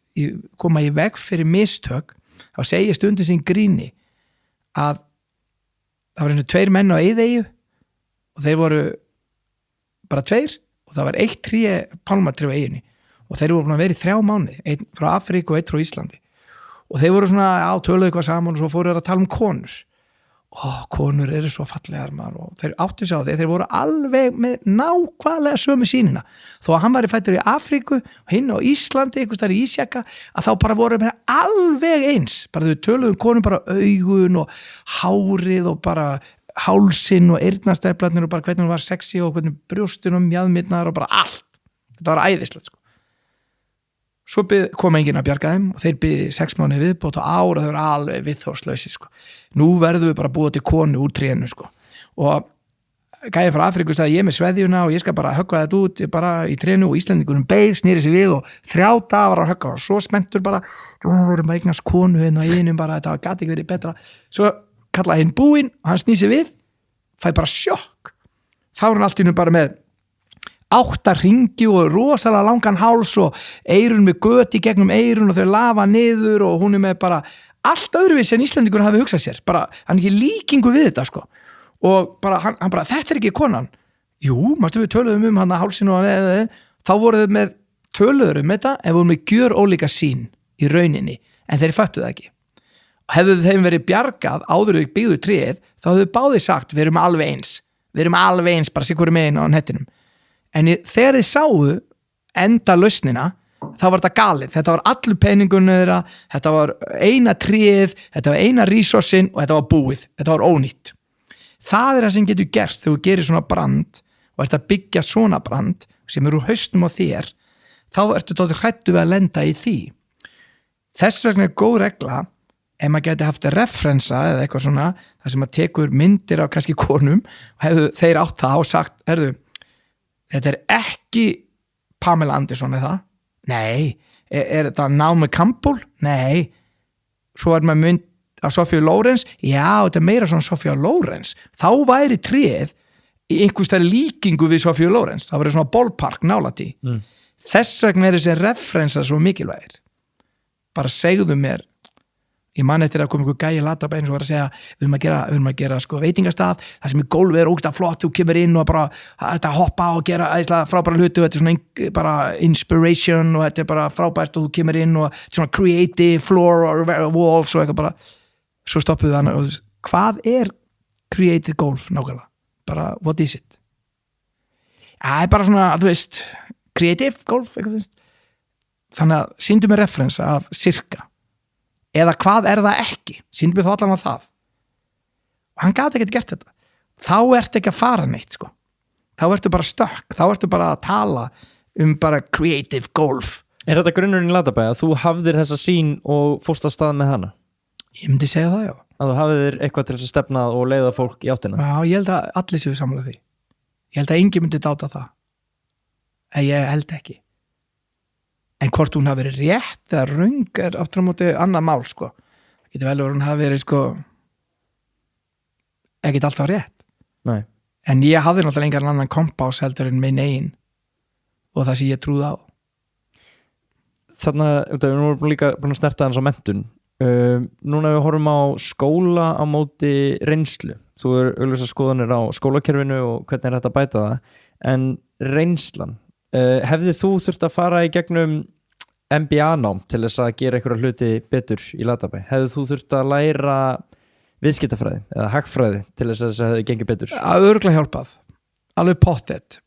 koma í veg fyrir mistök þá segir stundum sín gríni að það var einu 2 menn á eyðeyju og þeir voru bara 2 og það var 1 tré pálmatré á eyjunni og þeir voru búin að vera í 3 mánuði, 1 frá Afríku og 1 frá Íslandi og þeir voru svona töluðu eitthvað saman og svo fóru þeir að tala konur konur eru svo fallegar maður og þeir áttu sig á þeir voru alveg með nákvæmlega sömu sýnina þó að hann var fæddur í Afríku og hinn á Íslandi, einhvers þar í Ísjaka að þá bara voru með alveg eins bara þau töluðu konum bara augun og hárið og bara hálsinn og eyrnasteflarnir og bara hvernig hún var sexy og hvernig brjóstin og mjaðmirnar og bara allt þetta var æðislegt sko svo kom enginn að bjarga þeim og þeir byði 6 mánuði viðbót og ára þau eru alveg viðþórslausi sko. Nú verðum við bara búa til konu úr trénu sko. Og gæði frá Afríku sagði ég með sveðjuna og ég skal bara höggva þetta út bara í trénu og Íslendingunum beið snýri sig við og 3 dagar var að höggva og svo spenntur bara við erum að eignast konu hérna og einum bara þetta gæti ekki verið betra svo kallaði hinn búinn og hann snýsi við fæ bara sjokk þá er hann allt í nú bara með 8 hringi og rosalega langan háls og eyrun með göt í gegnum eyrun og þau lafa niður og hún með bara allt öðruvísi en Íslendingur hafi hugsað sér bara, hann ekki líkingu við þetta sko og bara, hann bara, þetta ekki konan jú, mástu við töluðum hann að hálsinu og þá voru þau með töluður þetta en voru með gjör ólíka sín í rauninni en þeir fattu það ekki hefðu þeim verið bjargað áður þau byggðu tréð þá hefðu báði sagt, við erum alveg eins bara sikkur megin á nettinum en þegar þið sáu enda lausnina þá var þetta galið, þetta var allur peningunni þeirra, þetta var eina tréð, þetta var eina resourcin og þetta var búið, þetta var ónýtt það það sem getur gerst þegar þú gerir svona brand og ert að byggja svona brand sem eru haustum á þér þá ertu tóttir hrættu við að lenda í því þess vegna góð regla ef maður geti haft referensa eða eitthvað svona það sem maður tekur myndir af kannski konum og hefðu þeir átt það og sagt, þetta ekki Pamela Anderson eða? Nei. Er þetta Naomi Campbell? Nei. Svo er maður mynd af Sophia Loren? Já, þetta meira svona Sophia Loren. Þá væri tréð í einhvers þar líkingu við Sophia Loren. Það væri svona ballpark nálægt í. Þess vegna þessi referensa svo mikilvægir. Bara segðu mér ég man eftir að koma einhver gæi latabæn sem var að segja við erum að gera sko veitingastað það sem í gólfi ógeðslega flott þú kemur inn og bara þetta hoppa og gera æðislega frábæra hluti og þetta svona bara inspiration og þetta bara frábært og þú kemur inn og svona creative floor or walls og eitthvað bara svo stoppuðu hann og hvað creative golf nákvæmlega bara what is it bara svona þú veist creative golf eitthvað þannig að sýndu mér reference af cirka eða hvað það ekki, sýndu mig þá allan á það og hann gat ekki gert þetta þá ertu ekki að fara neitt sko þá ertu bara stökk, þá ertu bara að tala bara creative golf þetta grunnurinn í Latabæ að þú hafðir þessa sýn og fórst á stað með hana? Ég myndi segja það, já að þú hafðir eitthvað til þess að stefna og leiða fólk í áttina? Já, ég held að allir séu samlega því ég held að enginn myndi dáta það en ég held ekki en hvort hún hafi verið rétt eða röng aftur á móti annað mál sko það getur vel að hún hafi verið sko ekkert alltaf rétt Nei. en ég hafði náttúrulega engan annan kompás heldur en minn eigin og það sem ég trúði á Þarna, við erum líka búin að snerta hans á menntun núna við horfum á skóla á móti reynslu þú augljósar skoðanir á skólakerfinu og hvernig þetta bæta það en reynslan hefði þú þurft að fara í gegnum MBA-nám til þess að gera einhverja hluti betur í Latabæ? Hefði þú þurft að læra viðskiptafræði eða hagfræði til þess að það hefði gengið betur? Að örugglega hjálpað, alveg pottet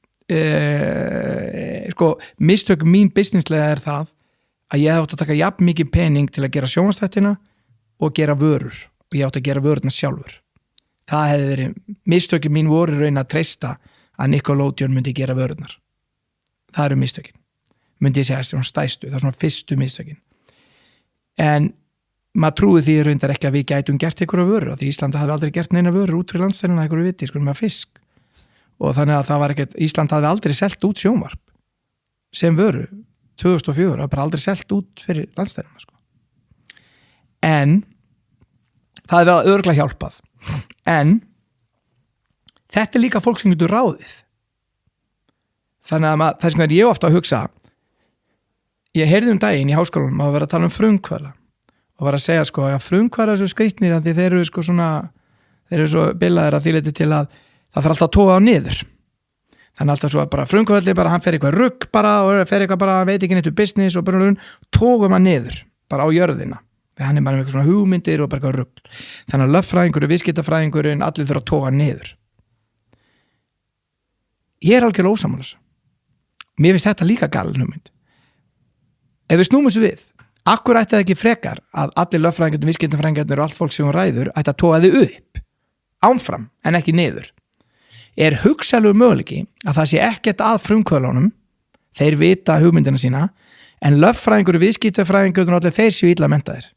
sko, mistök mín businesslega það að ég átt að taka jafn mikið pening til að gera sjónvarpsþættina og gera vörur og ég átt að gera vörurna sjálfur það hefði verið, mistökin mín voru raun að treysta að Nickelodeon myndi gera vörurnar það eru mistökin myndi ég segja svona stæstu, það er svona fyrstu mistökin en maður trúi því reyndar ekki að við gætum gert einhverja vörur því Íslandi hafði aldrei gert neina vörur út fyrir landstæðina einhverju viti, sko með fisk og þannig að það var ekkert, Ísland hafði aldrei selt út sjónvarp sem vöru 2004, það var bara aldrei selt út fyrir landstæðina sko. En það hefði örugglega hjálpað en þetta líka fólk sem getur ráðið. Þannig að það sem ég ofta að hugsa, ég heyrði daginn í háskólanum að vera að tala frumkvöðla og var að segja sko að frumkvöðla er svo skrýtnir að þeir eru sko svona, þeir eru svo bilaðir að því leyti til að það þarf alltaf að toga á niður. Þannig alltaf svo að bara frumkvöðli bara hann fer eitthvað rugg bara og fer eitthvað bara veit ekki neitt business og bara tógum hann niður bara á jörðina. Þegar hann bara með eitthvað svona hugmyndir og bara eitthvað rugg. Þannig að lögfræðingurinn, viðskiptafræðingurinn, allir þurfa að toga niður. Ég algjörlega ósammála þessu. Mér finnst þetta líka galin hugmynd. Ef við snúmum þessu við, akkur ætti það ekki frekar að allir lögfræðingarnir, viðskiptafræðingarnir og allt fólk sem hún ræður ætti að toga þið upp, áfram en ekki niður. Er hugsanlegur möguleiki að það sé ekkert að frumkvöðlunum, þeir vita hugmyndina sína, en lögfræðingur, viðskiptafræðingur og allir þeir séu illa menntaðir.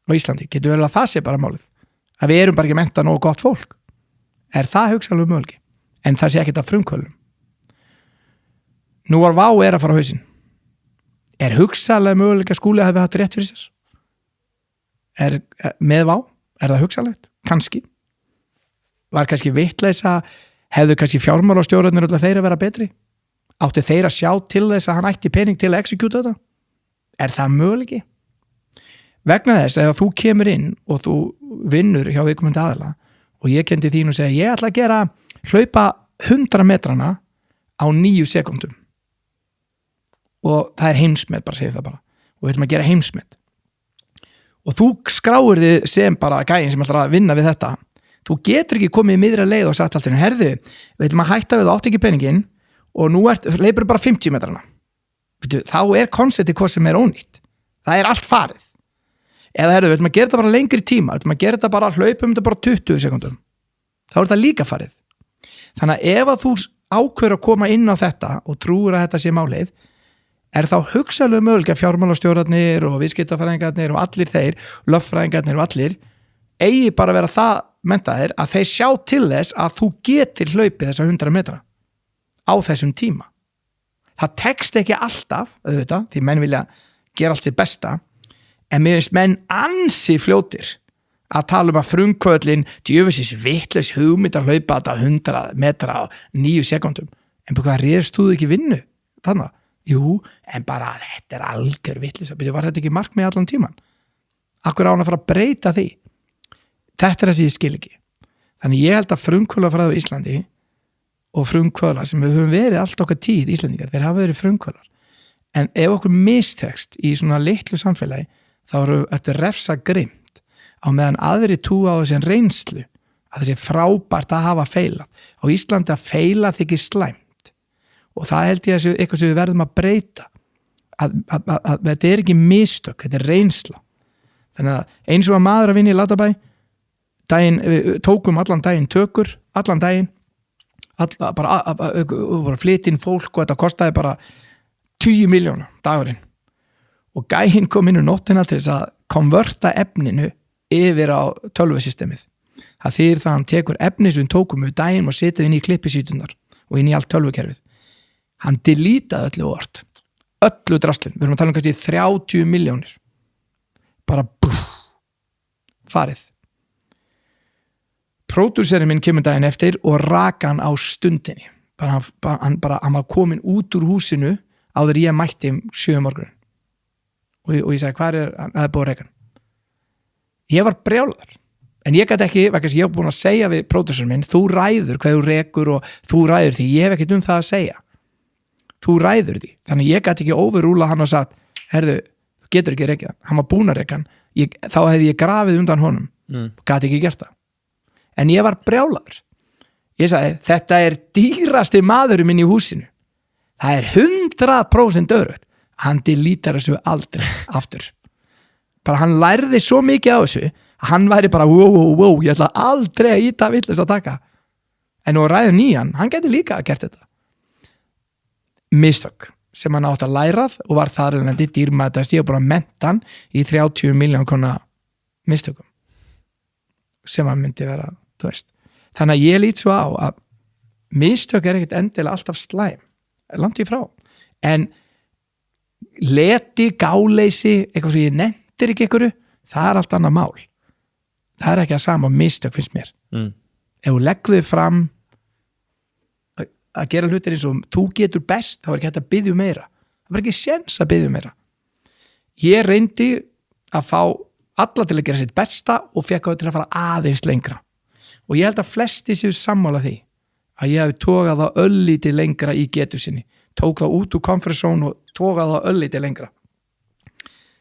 Á Íslandi, getur vel að það sé bara málið, að við erum bara ekki mentað nógu gott fólk. Er það hugsanlegur möguleiki? En það sé ekkert að frumkvöðlum. Nú var Vá að fara á hausinn. Er hugsanlega möguleika að Skúli hafi haft rétt fyrir sér? Með Vá? Er það hugsanlegt? Kannski. Var kannski vitleysa, hefðu kannski fjármálastjórarnir og þeir að vera betri? Áttu þeir að sjá til þess að hann ætti pening til að execute þetta? Er það möguleiki? Vegna þess að þú kemur inn og þú vinnur hjá viðkomandi aðila og ég kendi þín og segja ég ætla að hlaupa 100 metrana á 9 sekúndum og það er heimsmet, bara segja það bara og við ætlum að gera heimsmet og þú skráir þið sem bara gæinn sem ætlar að vinna við þetta. Þú getur ekki komið í miðra leið og sagt alltaf herðu, við ætlum að hætta við átt ekki peningin og nú leipur bara 50 metrana. Þá konceptið hvað sem ónýtt. Það allt farið. Eða herðu, við ætlum að gera þetta bara lengri tíma, við ætlum að gera þetta bara hlaupum þetta bara 20 sekúndum. Þá þetta líka farið. Þannig að ef að þú ákveður að koma inn á þetta og trúir að þetta sé málið, þá hugsanlega möguleika fjármálastjórarnir og viðskiptafræðingarnir og allir þeir, lögfræðingarnir og allir eigi bara að vera það menntaðir að þeir sjá til þess að þú getur hlaupið þessa 100 metra á þessum tíma. Það tekst ekki alltaf, auðvitað, því menn vilja gera allt sitt besta, en mér finnst menn ansi fljótir að tala að frumkvöðlin djöfisins vitlaus hugmynd að hlaupa þetta 100 metra á 9 sekúndum. En bara hvað réðst þú ekki vinnu? Þannig, jú, en bara þetta algjör vitlaus. Var þetta ekki markmið allan tíman? Akkur á hann að fara að breyta því? Þetta það sem ég skil ekki. Þannig ég held að frumkvöðlafræði á Íslandi og frumkvöðlar sem við höfum verið allt okkar tíð Íslendingar, þeir hafa verið frumkvöðlar. En ef okkur mistekst í svona litlu samfélagi, þá eru eftir refsa grimt á meðan aðri túa á þessi reynslu að þessi frábært að hafa feilað. Á Íslandi að feila þykir slæmt og það held ég að eitthvað sem við verðum að breyta. Að þetta ekki mistök, þetta reynsla. Þannig að eins og að maður að vinna í Latabæ við tókum allan daginn tökur, allan daginn bara flytinn fólk og þetta kostaði bara 10 miljóna dagurinn og gæinn kom inn nóttina til þess að konverta efninu yfir á tölvusystemið. Það þýðir það að hann tekur efni sem tókum við daginn og setið inn í klippisítunar og inn í allt tölvukerfið. Hann deletaði öllu drastlinn, við erum að tala kannski 30 miljónir bara farið. Pródúserinn minn kemur daginn eftir og raka hann á stundinni. Hann var komin út úr húsinu áður ég mætti 7 morgun. Og ég sagði, hvað hann hefði búið að reka hann? Ég var brjálaður. En ég gæti ekki, vegna ég hef búin að segja við pródúserinn minn, þú ræður hvað þú rekur og þú ræður því. Ég hef ekkert það að segja. Þú ræður því. Þannig ég gæti ekki overrúla hann og sagt, herðu, þú getur ekki rekið hann. Hann var búin að reka hann. Þá hefði ég grafið undan honum. Gæti ekki gert það. En ég var brjálaður. Ég sagði, þetta dýrasti maðurinn minn í húsinu. Það 100% örugt. Hann delítar þessu aldrei aftur. Bara hann lærði svo mikið á þessu að hann væri bara, wow, ég ætla aldrei að íta vitlaust að taka. En nú ræður nýjan, hann gæti líka að gert þetta. Mistök sem hann átt að lærað og var þar alveg dýrmætast. Ég var bara að mennta hann í 30 milljón króna mistökum. Sem hann myndi vera, þú veist. Þannig að ég lít svo á að mistök ekkert endilega alltaf slæm, langt í frá. En leti, gáleysi, eitthvað sem ég nefndir ekki einhverju, það allt annað mál. Það ekki að sama mistök finnst mér. ef þú leggur þig fram að gera hlutir eins og þú getur best, þá er ekki hægt að biðja meira, það var ekki séns að biðja meira. Ég reyndi að fá alla til að gera sitt besta og fekk á til að fara aðeins lengra og ég held að flesti séu sammála því að ég hef tókað það öllítið lengra í getu sinni, tók það út úr comfort zone og tókað það öllítið lengra.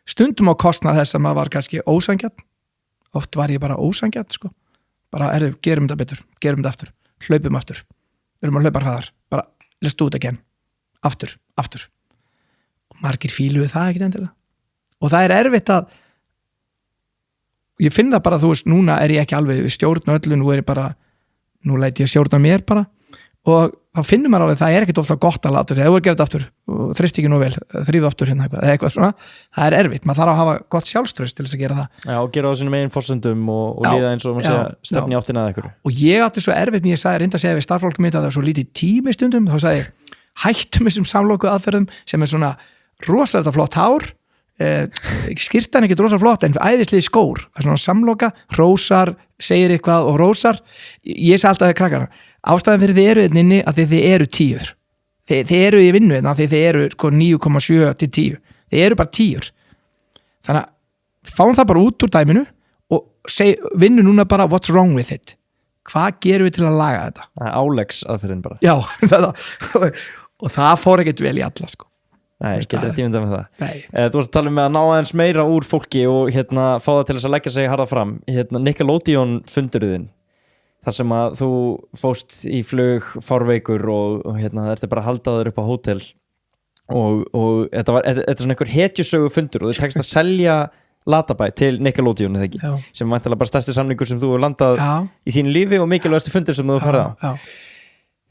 Stundum á kostnað þess að maður var kannski ósangjart, oft var ég bara ósangjart sko, bara gerum þetta betur, gerum þetta aftur, hlaupum aftur, við erum að hlaupa hraðar, bara let's do it again, aftur og margir fíluðu það ekkert endilega og það er erfitt að ég finn það bara, þú veist, núna er ég ekki alveg við stjórn öllu, nú læt ég stjórna mér bara og þá finnum maður alveg, það er ekkert ofta gott að láta sig, ef þú er að gera þetta aftur og þrifst ekki nú vel, þrýf aftur hérna eitthvað svona, það er erfitt, maður þarf að hafa gott sjálfstraust til þess að gera það. Já, og gera á sínum eigin forsendum og líða eins og maður segja stefni áttina að einhverju. Og ég átti svo erfitt, ég sagði, reynda að segja við starffólk mitt að það er svo lítið tími stundum, þá sagði ég, hættum þessum samloku aðferðum sem er svona rosalega flott hár, skyrtan ekkert rosalega flott en æðislega skór, það er svona samloka, rósar, segir eitthvað og rósar, ég sagði alltaf við krakkana, ástæðan fyrir þið eru inni að þið eru 10, þið eru í vinnu að þið eru sko 9,7 til 10, þið eru bara 10, þannig að fáum það bara út úr dæminu og vinnu núna bara what's wrong with it, hvað gerum við til að laga þetta? Það er álegs aðferðin bara. Já, og það fór ekkert vel í alla sko. Nei, ég getur ekki myndað með það. Nei. Þú varst að tala með að ná aðeins meira úr fólki og fá það til þess að leggja sig harða fram. Nickelodeon fundurðin, þar sem að þú fóst í flug fárveikur og það ertu bara að halda þér upp á hótel og þetta er svona einhver hetjusögu fundur og þau tekst að selja Latabæ til Nickelodeon, eða ekki? Já. Sem er vantilega bara stærsti samningur sem þú hefur landað í þínu lífi og mikilvægasti fundur sem þú farið á. Já.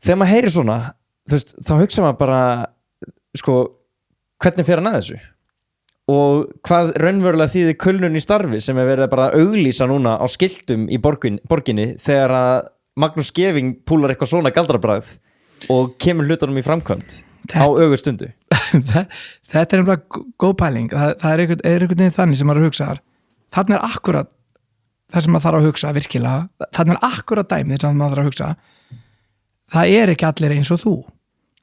Þegar maður heyrir svona, þú veist, þá hugsa maður bara, sko, hvernig fer hann að þessu og hvað raunverulega þýðir kulnun í starfi sem er verið bara að auglýsa núna á skiltum í borginni þegar að Magnús Geving púlar eitthvað svona galdrabragð og kemur hlutunum í framkvæmd á ögurstundu. Þetta er nefnilega góð pæling, það er einhvern veginn þannig sem maður er að hugsa þannig er akkurat það sem maður þarf að hugsa virkilega, þannig er akkurat dæmið sem maður þarf að hugsa, það er ekki allir eins og þú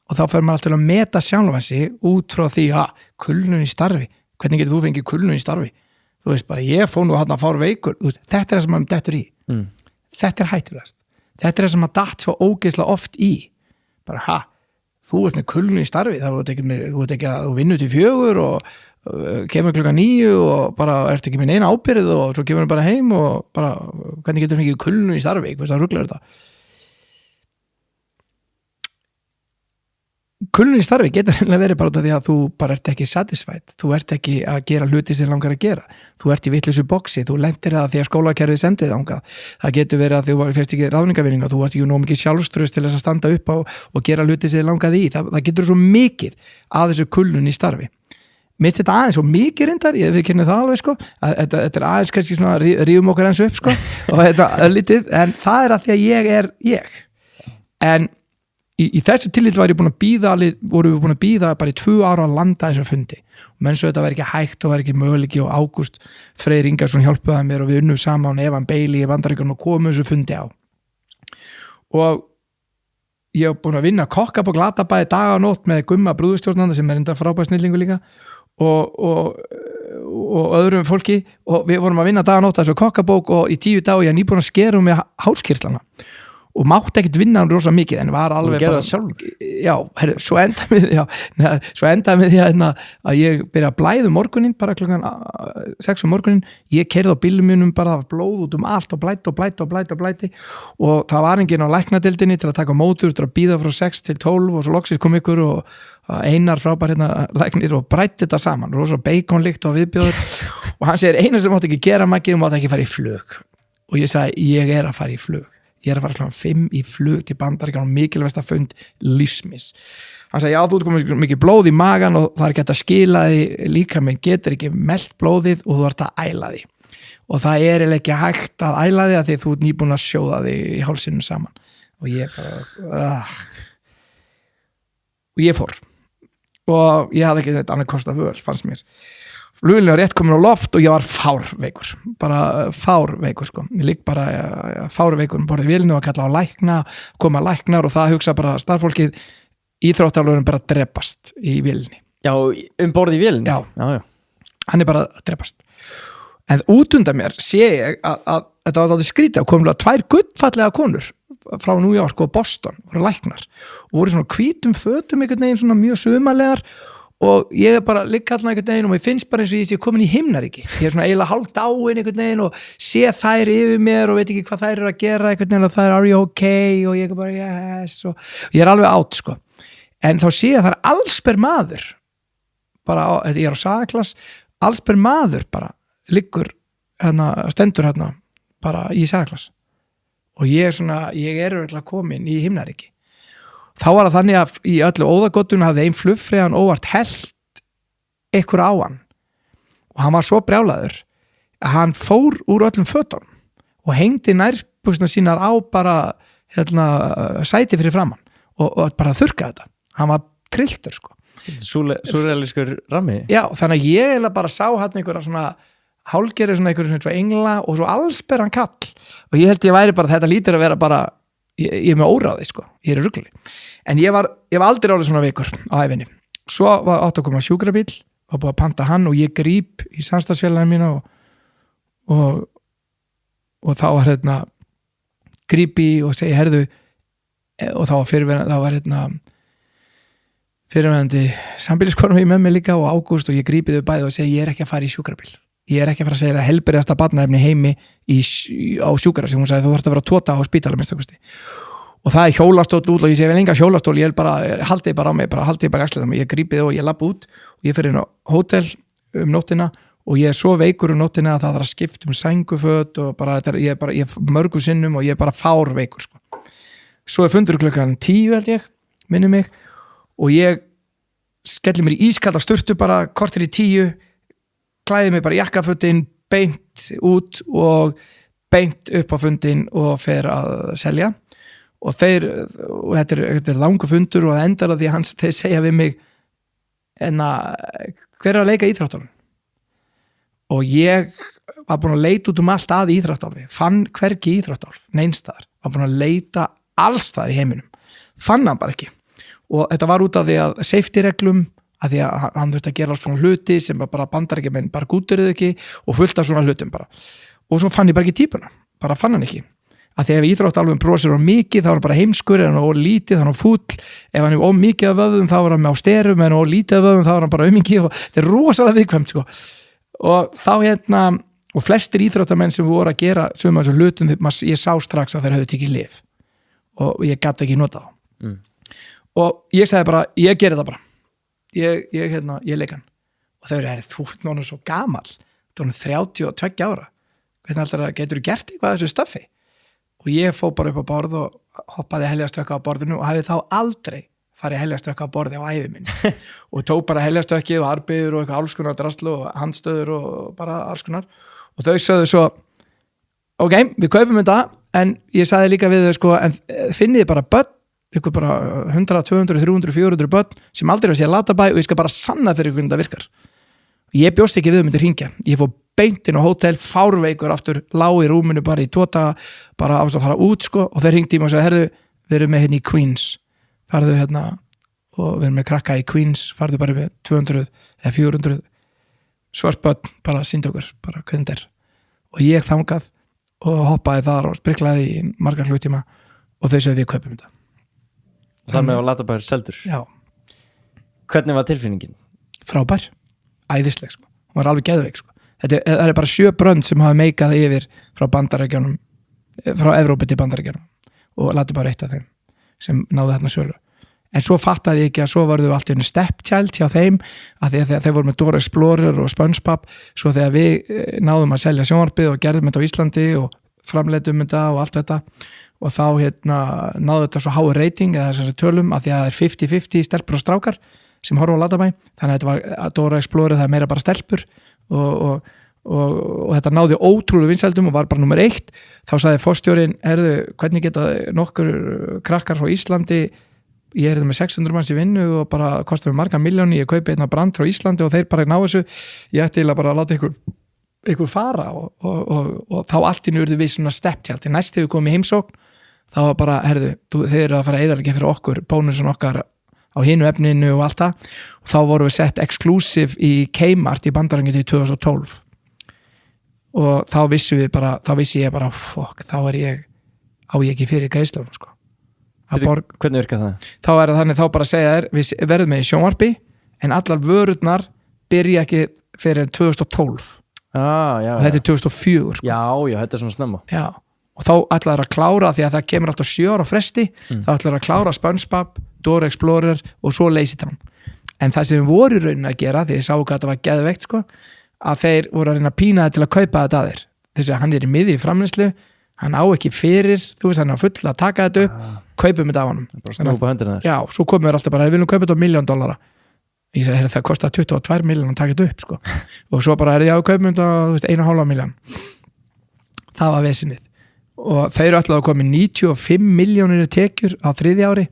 og þá fyrir maður alltaf að meta sjálfansi út frá því að kulnun í starfi, hvernig getur þú fengið kulnun í starfi, þú veist bara ég fór nú hann að fara veikur, þetta er það sem maður dettur í, þetta er hættulegast, þetta er það sem maður datt svo ógeðslega oft í, bara þú ert með kulnun í starfi, þá þú ert ekki að þú vinnur til 4 og kemur klukkan 9 og bara ert ekki með neina ábyrgð og svo kemur bara heim og bara hvernig getur þú fengið kulnun í starfi, hvað ruglar þetta? Kulnun í starfi getur verið bara því að þú bara ert ekki satisfied, þú ert ekki að gera hluti sem langar að gera, þú ert í vitlausu boxi, þú lendir það því að skólakerfið sendið þangað, það getur verið að þú fyrst ekki ráðningavinninga, þú ert ekki nóg mikið sjálfstraust til þess að standa upp á og gera hluti sem langaði í, það getur svo mikið að þessu kulnun í starfi. Mér þetta aðeins svo mikið reyndar, við kynum það alveg sko, þetta er aðeins kannski svona rífum okkur eins upp sko og þetta öllítið, en það er að því að ég er ég. En í þessu tillit vorum við búin að bíða bara í 2 ára að landa þessu fundi og menn svo þetta var ekki hægt og var ekki möguleiki og Ágúst Freyr Ingarsson hjálpaði mér og við unnum saman og Evan Bailey í Bandaríkjunum og komum þessu fundi á og ég hef búin að vinna kokkabók Latabæ dag og nótt með Gumma brúðustjórnanda sem er enda frábær snillingu líka og öðrum fólki og við vorum að vinna dag og nótt þessu kokkabók og í 10 dag og ég er nýbúin að skera með hárskirtlana og mátti ekkert vinna hann rosa mikið en var alveg bara sjálf. Já, heyrðu, svo endaði með því að ég byrja að blæða morgunin bara klukkan 6 morgunin, ég keyrði á bílnum mínum bara blóð út allt og blæti og það var enginn á læknadeildinni til að taka mótur til að bíða frá 6 til 12 og svo loksins kom ykkur og Einar frábær læknir og brætti þetta saman, rosa baconlykt og viðbjóður og hann segir eina sem mátti ekki gera Maggi, þú mátti ekki fara í flug og ég sagði, ég er að fara í flug ég er að fara kl. 5 í flug til Bandaríkjanna og mikilvægsta fund lífsmis. Hann sagði, já, þú ert komið mikið blóð í magan og það er ekki hægt að skila því líka, menn getur ekki melt blóðið og þú ert að æla því. Og það er ekki hægt að æla því að því þú ert nýbúin að sjóða því í hálsinum saman. Og ég bara, og ég fór. Og ég hafði ekki neitt annað kost að völ, fannst mér. flugvélin var rétt komin á loft og ég var fárveikur bara fárveikur sko ég ligg bara fárveikur borðið vélinu og kalla á lækna koma læknar og það hugsa bara starffólkið íþróttalurinn bara drepast í vélinni Já, borð í vélinn? Já. Já. Hann bara að drepast en út undan mér sé ég að þetta var þetta skrítið að komlega 2 gullfallega konur frá New York og Boston voru læknar og voru svona hvítum fötum einhvern veginn svona mjög sumalegar og ég bara ligg alltaf einhvern veginn og mér finnst bara eins og ég sé komin í himnaríki ég svona eiginlega hálf dáin einhvern veginn og sé þær yfir mér og veit ekki hvað þær eru að gera einhvern veginn og þær are you okay og ég er bara yes og ég er alveg átt sko en þá sé ég að það er allsber maður bara, ég er á sagaklass allsber maður bara liggur stendur bara í sagaklass og ég er örugglega komin í himnaríki þá var það þannig að í öllu óðagottunum hafði ein flugfreyjan óvart hellt ykkur á hann og hann var svo brjálaður að hann fór úr öllum fötunum og hengdi nærbuxurnar sínar á bara sæti fyrir framann og bara þurrkaði þetta hann var trilltur sko Súrrealískur rammi Já, þannig að ég bara sá hann einhverja svona hálgerið svona einhverjum svona engla og svo allsberran kall og ég held ég væri bara þetta lítur að vera bara ég er með óráði sko, ég er í rugli en ég var aldrei orðið svona veikur á æfinni, svo var átt að koma sjúkrabíll var búið að panta hann og ég gríp í samstarfsfélagina mína og þá var grípi og segi herðu og þá var fyrirverandi sambýliskonum í með mig líka og Ágúst og ég grípi þau bæði og segi ég er ekki að fara í sjúkrabíll ég er ekki að fara að segja að helbriðasta barnaefni heimi á sjúkara sem hún sagði þú þarfst að vera 2 daga á spítala minnstakosti og það er hjólastóll út og ég segi vel enga hjólastól ég haldi bara á mig, haldi bara í axlunum ég grípi þau og ég labba út og ég fer inn á hótel nóttina og ég er svo veikur nóttina að það þarf að skipta sænguföt og bara, ég mörgum sinnum og ég er bara fár veikur sko. Svo er fundur klukkan 10 held ég, minni mig og ég skelli mér í ískalda sturtu bara kortir í 10 klæði mig bara jakkafötin beint út og beint upp á fundin og fer að selja og þetta er langur fundur og það endar að því að þeir segja við mig hver er að leika íþróttalum og ég var búin að leita út allt að íþróttalvi fann hvergi íþróttalv, neinstaðar var búin að leita allstaðar í heiminum fann hann bara ekki og þetta var út af því að safety reglum að því að hann þurfti að gera alls svona hluti sem bara bandarækjumenn bara gúturuðu ekki og fullt af svona hlutum bara og svo fann ég bara ekki típuna, bara fann hann ekki að því ef íþróttalvum brosir á mikið þá er hann bara heimskur, ef hann er lítið þá er hann fúll ef hann er mikið af vöðum þá er hann með á sterum, ef hann er lítið af vöðum þá er hann bara mikið og þetta er rosalega viðkvæmt sko. Og þá og flestir íþróttamenn sem voru að gera sem þessu hlutum, ég sá strax að þeir höfðu tekið lyf og ég gat ekki nota þá og ég sagði bara, ég geri það bara ég leik hann og þau eru, þú ert náttúrulega svo gamal þú ert 32 ára hvernig alltaf getur þú gert eitthvað þessu stöffi og ég fó bara upp á borð og hoppaði heljarstökka á borðinu og hafði þá aldrei farið heljarstökka á borði á ævi minni og tók bara heljarstökki og arbiður og eitthvað alls konar draslu og handstöður og bara alls konar og þau sögðu svo ok, við kaupum þetta en ég sagði líka við þau sko, en finnið bara börn ykkur bara 100, 200, 300, 400 börn sem aldrei var að sé að Latabæ og ég skal bara sanna fyrir hvernig það virkar ég bjóst ekki við myndi hringja ég fór beint inn á hótel, fárveikur aftur lág í rúminu bara í 2 daga bara á þess að fara út sko og þeir hringdi í mig og sagði herðu, við erum með í Queens farðu og við erum með krakka í Queens farðu bara með 200 eða 400 svart börn bara sýndi okkur, bara hvernig þetta er og ég þangað og hoppaði þar og spriklaði í margar hlutíma og þau sögðu við kaupum þetta Þannig var Latabær seldur Já Hvernig var tilfinningin? Frábær, æðisleg sko hún var alveg geðveik sko það er bara 7 brönd sem hafa meikað yfir frá Bandaríkjunum frá Evrópu til Bandaríkjunum og Latabær eitt af þeim sem náðu þarna sölu en svo fattaði ég ekki að svo varðu allt í einu stepchild hjá þeim að þeir voru með Dora Explorer og SpongeBob svo þegar við náðum að selja sjónvarpið og gerðum þetta á Íslandi og framleiddum þetta og allt þetta og þá náðu þetta svo háu rating eða þessari tölum að því að það er 50-50 stelpur og strákar sem horfa á Latabæ þannig að þetta var Dora Explorer það er meira bara stelpur og þetta náði ótrúlega vinsældum og var bara nummer 1 þá sagði forstjórinn, hvernig geta nokkur krakkar frá Íslandi ég er með 600 manns í vinnu og bara kostar mig marga miljóni, ég kaupi einna brand frá Íslandi og þeir bara ná þessu, ég ætti eiginlega bara að láta ykkur fara og þá allt í urðu við svona stepptjaldi, næst þegar við komum í heimsókn þá var bara, þeir eru að fara að eyðileggja fyrir okkur, bónusun okkar á hinu efninu og allt það og þá vorum við sett exclusive í Kmart í Bandaríkjunum í 2012 og þá vissi ég bara fuck, þá á ég ekki fyrir greiðslunum sko. Hvernig virkar það? Þá er það þannig, þá bara segja þér við verðum með í sjónvarpi en allar vörurnar byrja ekki fyrir 2012 og þetta er 2004 sko. Já, þetta er svona snemma já. Og þá ætlaður að klára því að það kemur alltaf 7 ára fresti þá ætlaður að klára SpongeBob, Dora Explorer og svo Lazy Town en það sem við voru í rauninni að gera því þið sáu hvað þetta var geðveikt sko, að þeir voru að reyna að pína til að kaupa þetta að þér þess að hann er í miði í framleiðslu hann á ekki fyrir, þú veist hann er full að taka þetta upp, kaupum þetta á honum bara snúpa höndina þér já, svo komum við alltaf bara, við viljum kaupa þetta á $1 million ég segi, það kostar 22 milljón að taka þetta upp sko. Og svo bara já, kaupum þetta 1,5 milljón það var vesinnið og þeir ætlaðu að koma 95 milljónir tekjur á 3. ári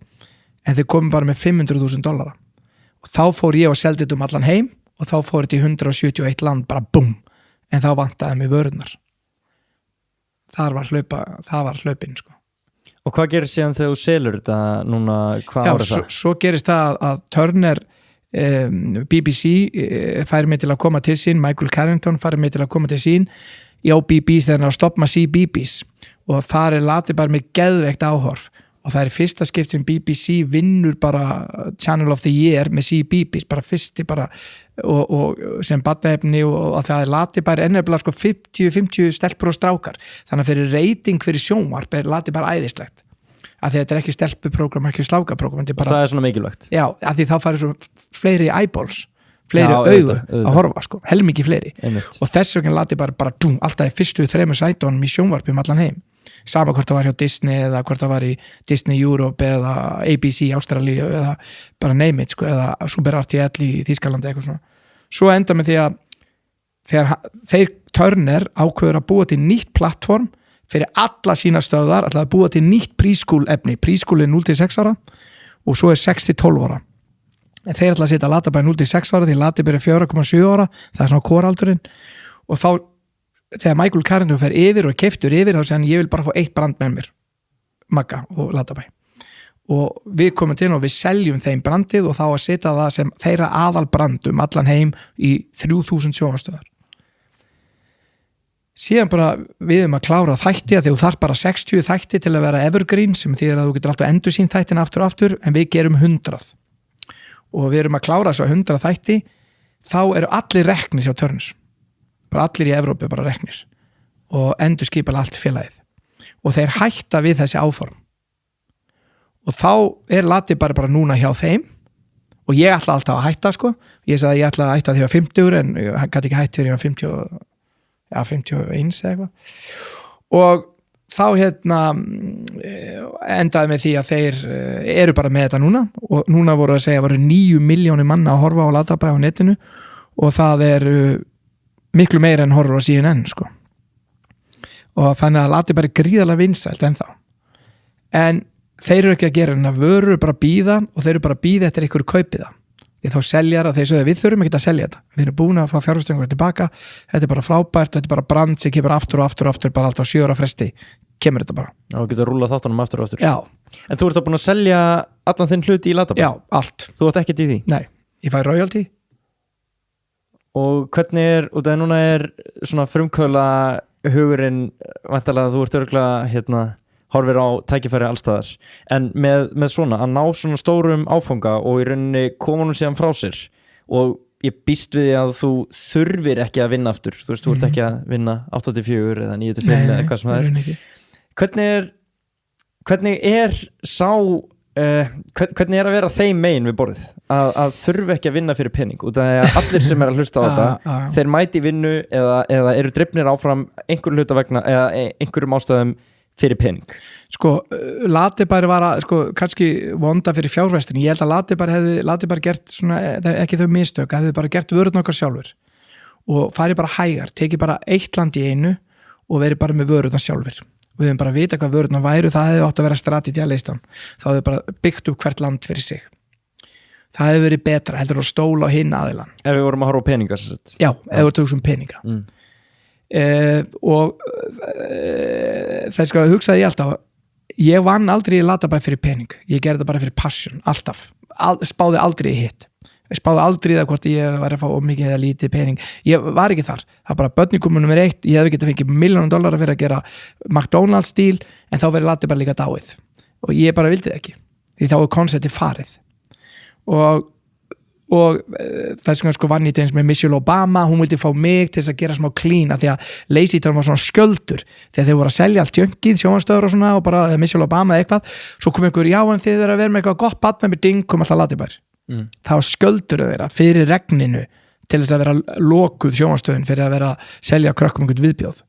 en þeir komum bara með $500,000 og þá fór ég og seldi þetta allan heim og þá fór þetta í 171 land bara búm, en þá vantaði mig vörurnar það var hlaupin sko. Og hvað gerir síðan þegar þú selur þetta núna, hvað árið það? Svo gerist það að Turner BBC fær mig til að koma til sín, Michael Carrington fær mig til að koma til sín á BBC þegar hann er að stoppa CBeebies og þar er latið bara með geðveikt áhorf og það er fyrsta skipt sem BBC vinnur bara Channel of the Year með CBeebies, bara fyrsti bara og sem barnaefni og það er latið bara ennefnilega sko 50 stelpur og strákar þannig að fyrir rating fyrir sjónvarp er latið bara æðislegt að þetta er ekki stelpuprógram, ekki slákaprógram og það er svona mikilvægt já, að því þá færi svo fleiri eyeballs fleiri augu að horfa sko, helmingi fleiri Einmitt. Og þess vegna latið bara alltaf í fyrstu 3 sætunum í sjónvarpum allan heim sama hvort það var hjá Disney eða hvort það var í Disney Europe eða ABC Ástralíu eða bara name it sko, eða Super RTL í Þýskalandi eitthvað svona svo enda með því að þeir Turner ákveður að búa til nýtt plattform fyrir alla sína stöðar að búa til nýtt preschool efni preschool er 0-6 ára og svo er 6-12 ára en þeir ætla að setja Latabæ 0-6 ára því Latabæ er 4,7 ára það er svona kóraldurinn og þá þegar Michael Carrington fer yfir og keyptur yfir þá segir hann ég vil bara fá 1 brand með mér Magga og Latabæ og við komum til og við seljum þeim brandið og þá að setja það sem þeirra aðal brandum allan heim í 3000 sjónvarpsstöðvar síðan bara við að klára þætti að þú þarf bara 60 þætti til að vera evergreen sem þýðir að þú getur alltaf endur sín þættin aftur og aftur en við gerum 100 og við erum að klára svo 100 þætti þá eru allir reknir hjá Turner bara allir í Evrópu bara reknir og endur skipala allt félagið og þeir hætta við þessi áform og þá er Lati bara núna hjá þeim og ég ætla alltaf að hætta sko ég sagði að ég ætla að hætta því að 50 en ég gæti ekki hætt fyrir 51 eða eitthvað og þá endaði með því að þeir eru bara með þetta núna og núna voru að segja að voru 9 milljónir manna að horfa á Latabæ á netinu og það er miklu meira en horfur á CNN sko og þannig að Latabæ er gríðarlega vinsælt ennþá en þeir eru ekki að gera en að vöru bara býða og þeir eru bara að býða eftir ykkur kaupið það því þá seljar og þeir sögðu við þurfum ekki að selja þetta við erum búin að fá fjárfestingur tilbaka þetta er bara frábært og þetta er bara brand sem kemur aftur og aftur og aftur bara alltaf 7 ára fresti kemur þetta bara og getur rúlað þáttunum aftur og aftur já. En þú ert þá búin að selja allan þinn hluti í Latabæ? Já, allt Þú ert ekkert í því? Nei, ég fæ royalty Og hvernig og það núna svona frumkvöla hugurinn væntanlega að þú ert örugglega horfir á tækifæri allstaðar en með svona að ná svona stórum áfanga og í rauninni koma nú síðan frá sér og ég býst við að þú þurfir ekki að vinna aftur þú veist, þú ert ekki að vinna 8-4 eða 9-5 eða hvað sem það hvernig er sá hvernig er að vera þeim megin við borðið að þurfi ekki að vinna fyrir pening út af að allir sem að hlusta á þetta þeir mæti vinnu eða eru drifnir áfram einhver hluta vegna eða einhverjum ástæðum fyrir pening sko, Latabæ var kannski vonda fyrir fjárfestin ég held að Latabæ gert svona, ekki þau mistök, hefði bara gert vörurnar okkar sjálfur og farið bara hægar tekið bara 1 land í einu og verið bara með vörurnar sjálfur við höfum bara að vita hvað vörðuna væru, það hefði átt að vera strategía listan, þá hefði bara byggt upp hvert land fyrir sig. Það hefði verið betra, heldur að stóla á hinn aðilan. Ef við vorum að horfa á peninga Já, ef við tökum peninga. Og það sko að hugsaði ég alltaf, ég vann aldrei í Latabæ fyrir pening, ég gerði þetta bara fyrir passion, alltaf, spáði aldrei í hitt, spáði aldrei það hvort ég var að fá mikið eða lítið pening, ég var ekki þar, það bara börningumunum er eitt, ég hefði getið fengið $1,000,000 fyrir að gera McDonald's stíl, en þá verið Latabæ líka dáið og ég bara vildi það ekki, því þá er konceptið farið og þess vegna sko vann ég til eins með Michelle Obama, hún vildi fá mig til þess að gera smá clean, af því að Lazy Town var svona skjöldur þegar þeir voru að selja allt jöngið, sjónvarstöður og svona og bara Michelle Obama eða eitthvað, svo kom einhver, já en þið verða að vera með eitthvað gott barn með ding, kom alltaf Latabær. Það var skjöldur þeirra fyrir regninu til þess að vera lokuð sjónvarstöðin fyrir að vera að selja krökkum einhvern viðbjóð.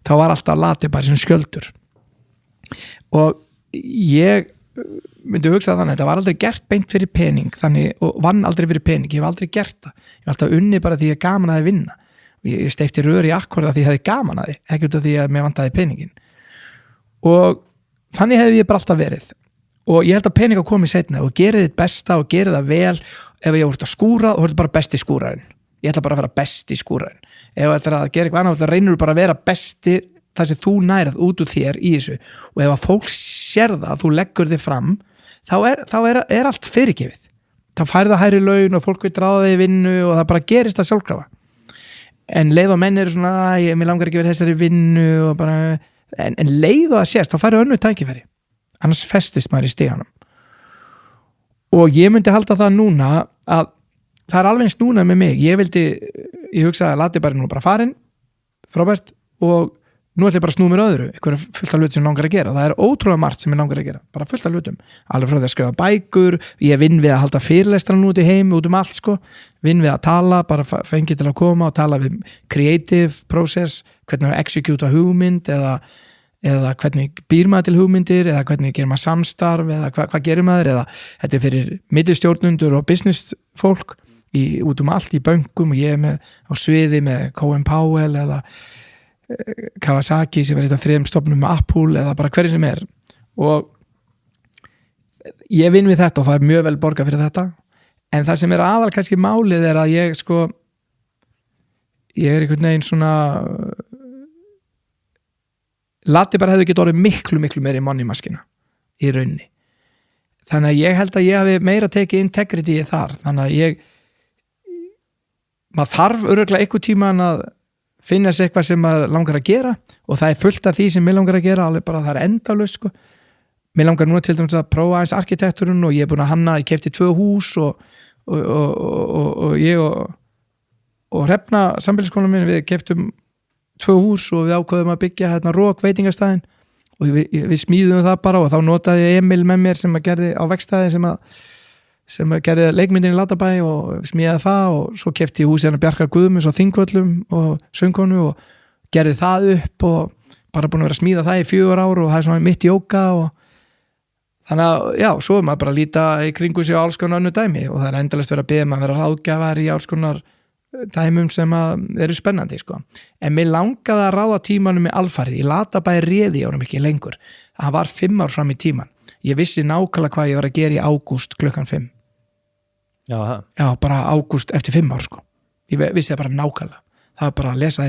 Þá var alltaf Latabær sem skjöldur og ég myndi hugsa þannig, þetta var aldrei gert beint fyrir pening, þannig, og vann aldrei fyrir pening, ég hef aldrei gert það, ég hef alltaf unni bara því ég gaman að þið vinna, ég steifti rör í akkord því ég hefði gaman að þið, ekki út af því að mér vantaði peningin og þannig hefði ég bara alltaf verið og ég held að peninga komið seinna og gerið þitt besta og gerið það vel, ef ég voru að skúra og voru bara besti skúrarinn, ég ætla bara að vera besti skúrarinn, ef ég ætla að gera eitthvað annað, reynir bara að vera besti það sem þú nærað út úr þér í þessu og ef að fólk sér það að þú leggur þig fram þá er allt fyrirgefið, þá færða hærri laun og fólk vil ráða þig í vinnu og það bara gerist það sjálfkrafa en leið og menn eru svona mér langar ekki verið þessari vinnu og bara, en leið og það sést þá færðu önnur tækifæri, annars festist maður í stiganum og ég myndi halda það núna að það er alveg eins núna með mig, ég hugsaði að Latabær nú bara farin frábært og nú ætlum ég bara að snúa mér öðru, eitthvað fullt af hlutum sem langar að gera og það er ótrúlega margt sem ég langar að gera bara fullt af hlutum, alveg frá því að skrifa bækur ég vinn við að halda fyrirlestrar út í heim út allt sko, vinn við að tala bara fengið til að koma og tala við creative process, hvernig að execute hugmynd eða hvernig býr maður til hugmyndir eða hvernig gerir maður samstarf eða hvað gerir maður eða þetta er fyrir millistjórnundur og business fólk út allt í bönkum og ég er með á sviði með Cohen Powell eða Kawasaki sem er eitt af 3 stofnum með Apple eða bara hverju sem er og ég vinn við þetta og það er mjög vel borgað fyrir þetta en það sem er aðal kannski málið er að ég er einhvern veginn svona Latabær hefði getið orðið miklu meiri money maskina í rauninni þannig að ég held að ég hafi meira tekið integrity í þar þannig að maður þarf örugglega einhver tíman að finna sér eitthvað sem maður langar að gera og það er fullt af því sem mér langar að gera alveg bara það er endalaust sko mér langar núna til dæmis að prófa aðeins arkitekturinn og ég er búin að hanna, ég keypti 2 hús og ég og Hrefna sambýliskonum minn við keyptum 2 hús og við ákveðum að byggja hérna Rók veitingastæðin og við smíðum það bara og þá notaði ég Emil með mér sem að gerði á vegstæði sem að gerði leikmyndin í Latabæ og smíðaði það og svo keypti ég húsið hérna Bjarkar Guðmunds á Þingvöllum og söngkonu og gerði það upp og bara búin að vera að smíða það í 4 ár og það er svona mitt jóka og þannig að já, svo er maður bara að líta í kringu sig á alls konar önnur dæmi og það er endalaust verið að biðja maður að vera ráðgjafar í alls konar dæmum sem eru spennandi sko. En mér langaði að ráða tímanum með alfarið, í Latabæ réði ég ánum ekki lengur, það var 5 ár fram í tíman, ég vissi nákvæmlega hvað ég var að gera í ágúst klukkan 5 já, bara ágúst eftir 5 ár sko, ég vissi það bara nákvæmlega, það var bara að lesa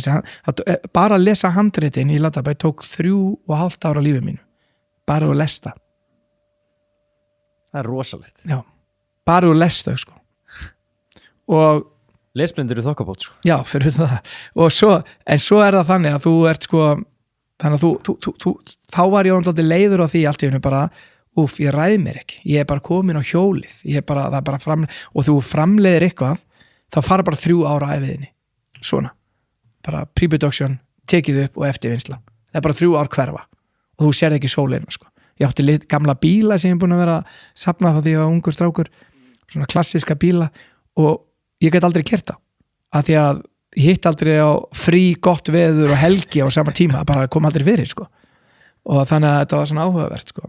bara að lesa handritin í Latabæ tók 3,5 ára lífið mínu, bara að lesta það er rosalegt já, bara að lesta sko. Og lesblindur í þokkabót sko. Já, fyrir það og svo er það þannig að þú ert sko þannig að þú þá var ég orðið leiður á því allt í hennu bara ég ræði mér ekki, ég er bara komin á hjólið það er bara og þú framleiðir eitthvað þá fara bara 3 ára æfiðinni svona, bara pre-production tekið upp og eftirvinnsla það er bara 3 ár hverfa og þú sérð ekki sólina sko. Ég átti gamla bíla sem ég er búin að vera að safna þá því ég var ungur strákur svona klassíska bíla og ég get aldrei gert það af því að ég hitt aldrei á frí gott veður og helgi á sama tíma, bara kom aldrei fyrir sko. og þannig að þetta var svona áhugavert sko.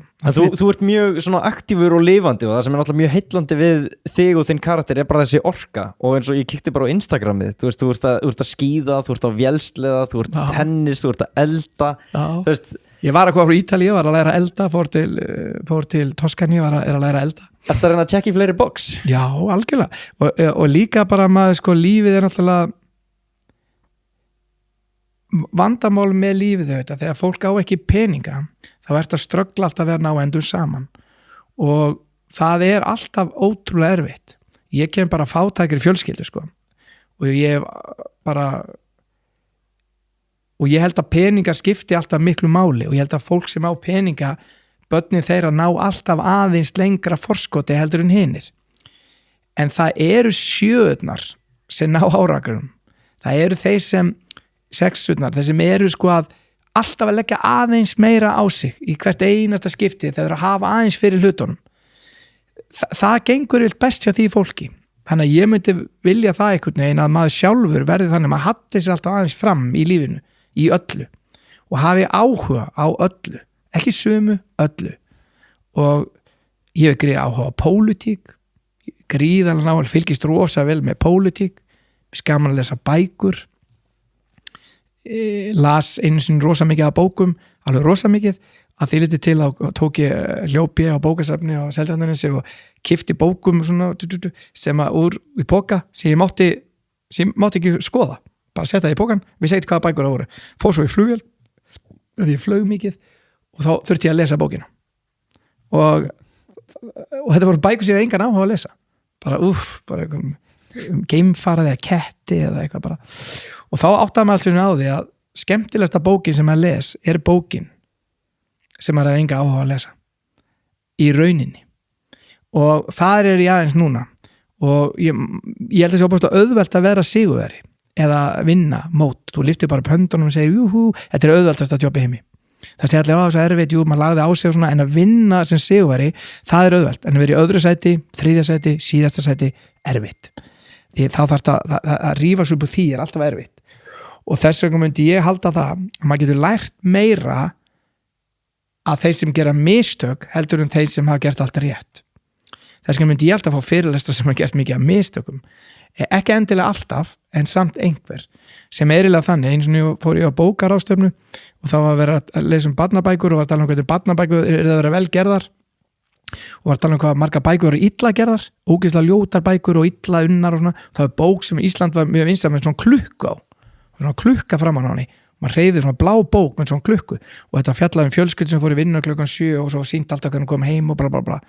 Þú ert mjög svona aktífur og lifandi og það sem er náttúrulega mjög heillandi við þig og þinn karakter er bara þessi orka og eins og ég kíkti bara á Instagramið þú ert að skíða, þú ert á vélsleða þú ert tennis, þú ert að elda þú veist. Ég var að koma frá Ítalíu, ég var að læra að elda fór til Toskani, ég er að læra að elda. Ertu að reyna að tjekka í fleiri box? Já, algjörlega og líka bara maður sko lífið er náttúrulega vandamál með lífið þetta þegar fólk á ekki peninga þá ert að ströggla alltaf við að ná endum saman og það er alltaf ótrúlega erfitt. Ég kem bara fátækri fjölskyldu sko og ég held að peningar skipti alltaf miklu máli og ég held að fólk sem á peninga börnin þeirra ná alltaf aðeins lengra forskoti heldur en hinir en það eru sjöurnar sem ná árangrinum, það eru þeir sem sexurnar, þeir sem eru sko að alltaf að leggja aðeins meira á sig í hvert einasta skipti þegar þeir eru að hafa aðeins fyrir hlutunum það gengur vilt best hjá því fólki þannig að ég myndi vilja það einhvern veginn að maður sjálfur verði þannig að maður halli sér alltaf aðeins fram í lífinu í öllu og hafi áhuga á öllu ekki sumu, öllu og ég hef greið áhuga á pólitík gríðanlega náttúrulega fylgist rosa vel með pólitík skaman að lesa bækur las einu sinni rosa mikið af bókum alveg rosa mikið að því liti til að hljópi á bókasafni á Seltjarnarnesi og kifti bókum svona, sem að úr í póka sem ég mátti ekki skoða bara setja það í pókan, við segið hvaða bækur það voru fór svo í flugvél því ég flög mikið og þá þurfti ég að lesa bókina og þetta voru bækur sem ég engan áhuga að lesa bara geimfara eða ketti eða eitthvað bara og þá áttaði maður alltaf á því að skemmtilegsta bókin sem maður les er bókin sem maður hefði enga áhuga að lesa í rauninni og það er ég aðeins núna og ég held að það sé óbúinst auðvelt að vera sigurveri eða vinna mót, þú lyftir bara upp höndunum og segir júhú, þetta er auðveltast að jobba heimi það sé allir þessu erfitt, jú, maður lagði á sig og svona, en að vinna sem sigurveri það er auðvelt, en að vera í öðru sæti, þriðja sæti síðasta sæti, erfitt því þá þarf að rífa svo upp úr því er alltaf erfitt og þess vegna myndi ég halda það að maður getur lært meira að þeir sem gera mistök heldur en þeir sem hafa gert allt rétt þess vegna myndi ég alltaf fá fyrirlestra sem hafa gert mikið af mistökum ekki endilega alltaf en samt einhver sem er eiginlega þannig eins og nú fór ég á bókaráðstöfnu og þá var að vera að lesa barnabækur og var að tala hvernig barnabækur er að vera vel gerðar og var að tala hvað marga bækur eru illa gerðar ógeðslega ljótar bækur og illa unnar og svona það var bók sem Ísland var mjög vinsæl með svona klukku á svona klukka framan á henni maður hreyfði svona blá bók með svona klukku og þetta fjallaði fjölskyldu sem fór í vinnu klukkan 7 og svo sýnt alltaf hvernig kom heim og bla bla bla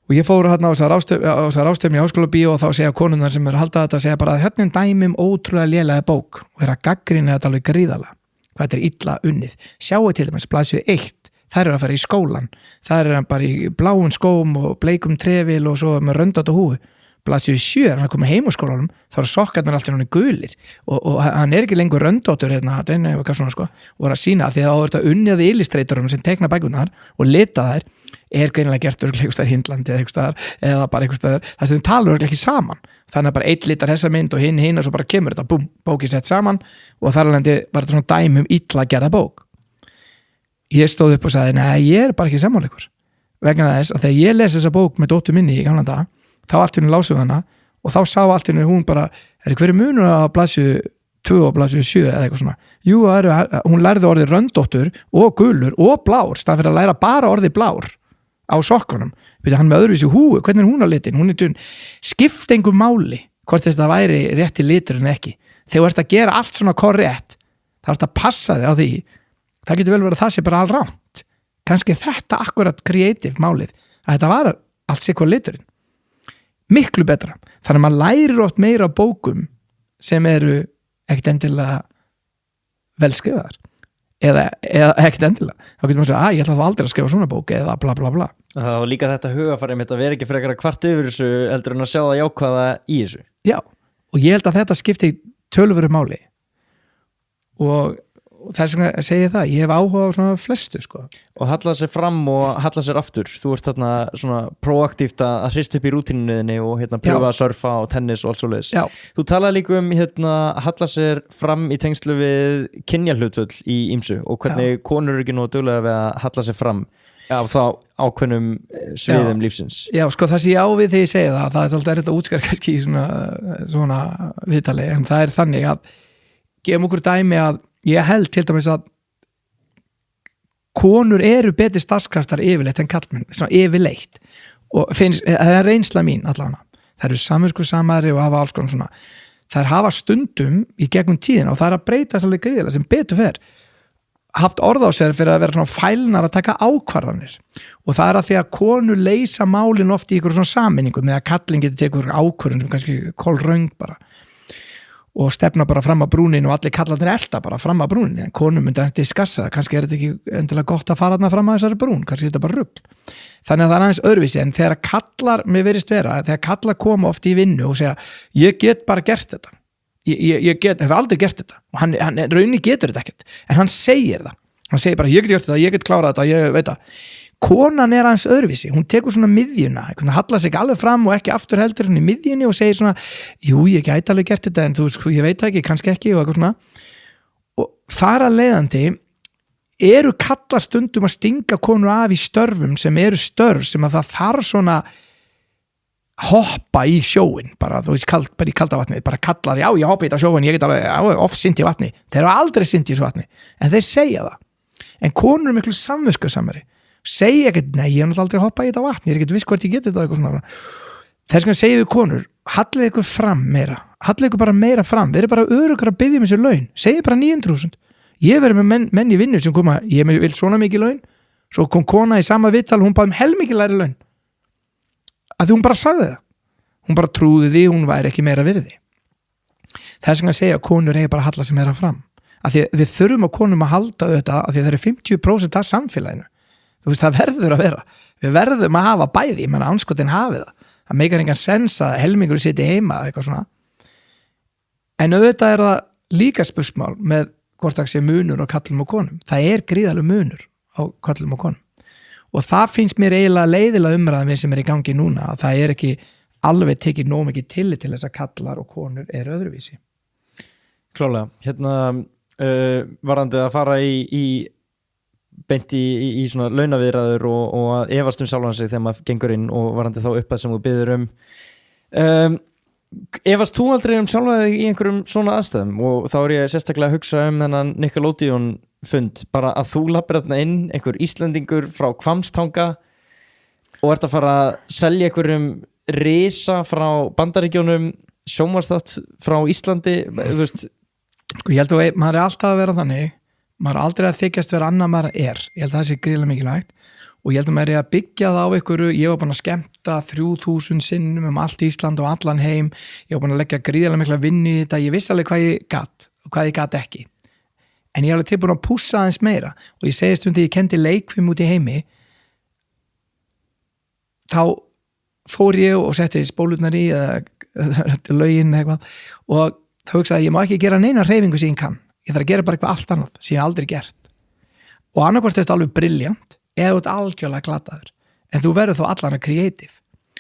og ég fór hérna á þessar ráðstöfni í Háskólabíó og þá segja konunnar sem eru að halda þetta segja bara að hérna dæmi ótrúlega lélega bók og að gagnrýna þetta alveg gríðarlega hvað þetta er illa unnið sjáu til dæmis blaðsíðu 1 þær eru að fara í skólan þær eru bara í bláum skóm og bleikum trefil og svo með röndótt og húfu blaðsíðu 7 hann er komið heim úr skólanum þá eru sokkarnir alltaf hann gulir og hann er ekki lengur röndóttur hérna og var að sína því að það er unnið illustratorum sem tekna bækurnar og lita þær er greinilega gert einhvers staðar Hindlandi eða bara einhvers staðar það sem talur ekki saman þannig að bara 1 litar þessa mynd og hinn og svo bara kemur þetta búm, bókin sett saman og þar alveg var þetta svona dæmi illa gerða bók ég stóð upp og sagði nei, ég er bara ekki sammála ykkur vegna þess að þegar ég lesi þessa bók með dóttur minni í gamla daga þá allt henni lásum hana og þá sá allt henni hún bara hver er munur á blaðsíðu 2 og blaðsíðu 7 eða eitthvað svona jú, hún lærði orðið röndóttur og gulur og blár stað fyrir að læra bara orðið blár á sokkunum, hann með öðruvísi húu hvernig er hún á litin, hún er skipt engum máli, hvort þetta væri rétti litur en ekki, þegar þú ert að gera allt svona korrekt, þá ert að passa þig á því, það getur vel verið að það sé bara allránt, kannski er þetta akkurat kreatív málið, að þetta var allt sé hvað liturinn, miklu betra þannig að maður lærir oft meira á bókum sem eru ekkert endilega velskrifaðar eða ekkert endilega þá getur maður að segja, ég ætla þá aldrei að skrifa svona bók eða bla bla bla það var líka þetta hugafærið mitt að vera ekki frekar að kvart yfir þessu heldur en að sjá það jákvæða í þessu já, og ég held að þetta skipti töluveru máli og þess vegna segi ég það, ég hef áhuga á svona flestu sko. Og halla sér fram og halla sér aftur, þú ert þarna svona proaktíft að hrista upp í rútínuðinni og pröfa að surfa og tennis og allt svoleiðis. Já. Þú talaði líka halla sér fram í tengslu við kynjahlutföll í ýmsu og hvernig konur eru ekki nú duglega við að halla sér fram á þá ákveðnum sviðum lífsins. Já, sko það sem ég á við þegar ég segi það er alltaf erfitt að útskæra kannski í svona viðtali, en það er þannig að gefum okkur dæmi að ég held til dæmis að konur eru betri starfskraftar yfirleitt en kallmenn, svona yfirleitt, og það er reynsla mín allavega, það eru samviskusamari og hafa alls konar svona, það hafa stundum í gegnum tíðina og það er að breyta svolítið gríðilega sem betur fer haft orð á sér fyrir að vera svona fælnar að taka ákvarðanir, og það er að því að konur leysa málin oft í ykkur svona sammenningu með að kallin getur tekur ákvörðun sem kannski kolröng bara og stefna bara fram að brúnin og allir kallarnir elda bara fram að brúnin, en konum myndi að diskassa það, kannski er þetta ekki endilega gott að fara þarna fram að þessari brún, kannski er þetta bara rugl. Þannig að það er aðeins öðruvísi, en þegar kallar, mér verist vera, þegar kallar koma oft í vinnu og segja, ég get bara gert þetta, ég hef aldrei gert þetta, og hann raunni getur þetta ekkert, en hann segir það, hann segir bara, ég get gert þetta, ég get klárað þetta, ég veit það. Konan er aðeins öðruvísi, hún tekur svona miðjuna, hallar sig ekki alveg fram og ekki aftur heldur hún í miðjunni og segir svona, jú, ég gæti alveg gert þetta, en þú veist, ég veit ekki, kannski ekki og eitthvað svona, og þar að leiðandi eru kalla stundum að stinga konur af í störfum sem eru störf sem að það þarf svona hoppa í sjóin, bara þú veist, bara í kalda vatni, bara kalla því, já, ég hoppa í þetta sjóin, ég get alveg oft synt í vatni, þeir eru aldrei synt í þessu vatni, en þeir segja það, en konur er miklu samviskusamari, segja ekkert, nei, ég hef náttúrulega aldrei hoppað í þetta vatn, ég er ekkert viss hvort ég geti þetta eitthvað svona. Þess vegna segja við konur, hallið ykkur fram meira, hallið ykkur bara meira fram, verið bara örugar að biðja um þessu laun, segja bara 900.000. Ég verið með menn í vinnu sem koma, ég vil svona mikið laun, svo kom kona í sama viðtal, hún baði helmikið læri laun, að því hún bara sagði það, hún bara trúði því, hún væri ekki meira virði. Þess vegna segja konur eigi bara að halla sig meira fram, að því við þurfum á konum að halda þetta, að því það eru 50% af samfélaginu. Þú veist, það verður að vera, við verðum að hafa bæði, ég menna anskotin hafi það meikar engan sens að helmingur sitji heima eitthvað svona, en auðvitað er það líka spursmál með hvort það sé munur á kallum og konum, það er gríðaleg munur á kallum og konum, og það finnst mér eiginlega leiðilega umræðan við sem er í gangi núna, að það er ekki alveg tekið nóg mikið tillit til þess að kallar og konur er öðruvísi. Klálega, varandi að fara í beint í svona launaviðræður og að efast sjálfan sig þegar maður gengur inn og varandi þá uppað sem þú biður efast þú aldrei sjálfan þig í einhverjum svona aðstæðum, og þá er ég sérstaklega að hugsa þennan Nickelodeon fund, bara að þú lappir þarna inn einhver Íslendingur frá Hvammstanga og ert að fara að selja einhverjum risa frá Bandaríkjónum sjónvarpsþátt frá Íslandi, þú veist. Sko ég held að maður er alltaf að vera þannig, maður er aldrei að þykjast vera annar maður er, ég held að það sé gríðlega mikilvægt, og ég held að maður er að byggja það á einhverju, ég var búin að skemmta 3000 sinnum allt Ísland og allan heim, ég var búin að leggja gríðlega mikla vinnu í þetta, ég vissi alveg hvað ég gat og hvað ég gat ekki, en ég er alveg tilbúin að pússa aðeins meira, og ég segi stundum ég kendi leikfim út í heimi, þá fór ég og setti spólurnar í eða lögin eitthvað, og þá hugsaði að ég má ekki gera neina hreyfingu sem ég kann, ég þarf að gera bara eitthvað allt annað sem ég aldrei gert, og annarkvort er þetta alveg brilljant eða þú ert algjörlega glataður, en þú verður þá allan að kreatív,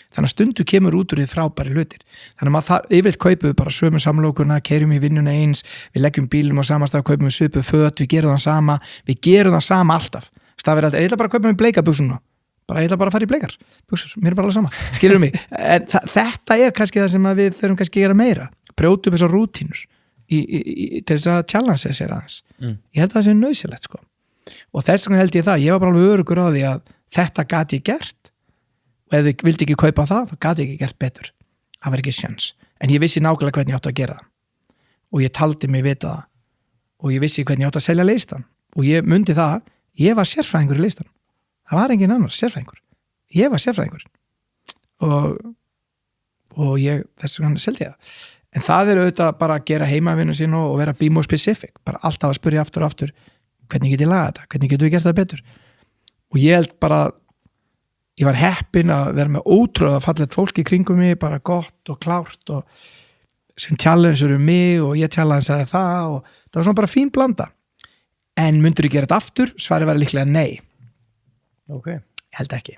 þannig að stundu kemur út úr því frábæri hlutir, þannig að maður yfirleitt kaupum við bara sömu samlokuna, keyrum í vinnuna eins, við leggjum bílum á samastað, kaupum við svipuð föt, við gerum það sama alltaf, stafir að ég ætla bara að kaupa með bleika buxuna, bara ég ætla bara að fara í bleikar buxur, mér er bara alveg sama, skilur mig, en þetta er kannski það sem við þurfum kannski að gera meira, brjóta upp þessar rútínur til þess að challenge sér aðeins, ég held að það sé nauðsynlegt sko. Og þess vegna held ég það, ég var bara alveg örugur á því að þetta gat ég gert, og ef þið vildi ekki kaupa það, þá gat ég ekki gert betur, það var ekki sjans, en ég vissi nákvæmlega hvernig ég átti að gera það, og ég taldi mig vita það, og ég vissi hvernig ég átti að selja listan, og ég mundi það, ég var sérfræðingur í listan, það var engin annar sérfræðingur, ég var sérfræðingur, og ég, þess vegna seldi ég það, en það er auðvitað bara að gera heimavinnu sín og vera be more specific, bara alltaf að spyrja aftur og aftur, hvernig get ég lagað þetta, hvernig getum við gert það betur, og ég held bara, ég var heppinn að vera með ótrúlega fallegt fólk í kringum mig, bara gott og klárt og sem challengeur mig og ég challengeaði það og það var svona bara fín blanda, en myndur þú gera þetta aftur? Svarið var líklega nei, Ok. held ekki,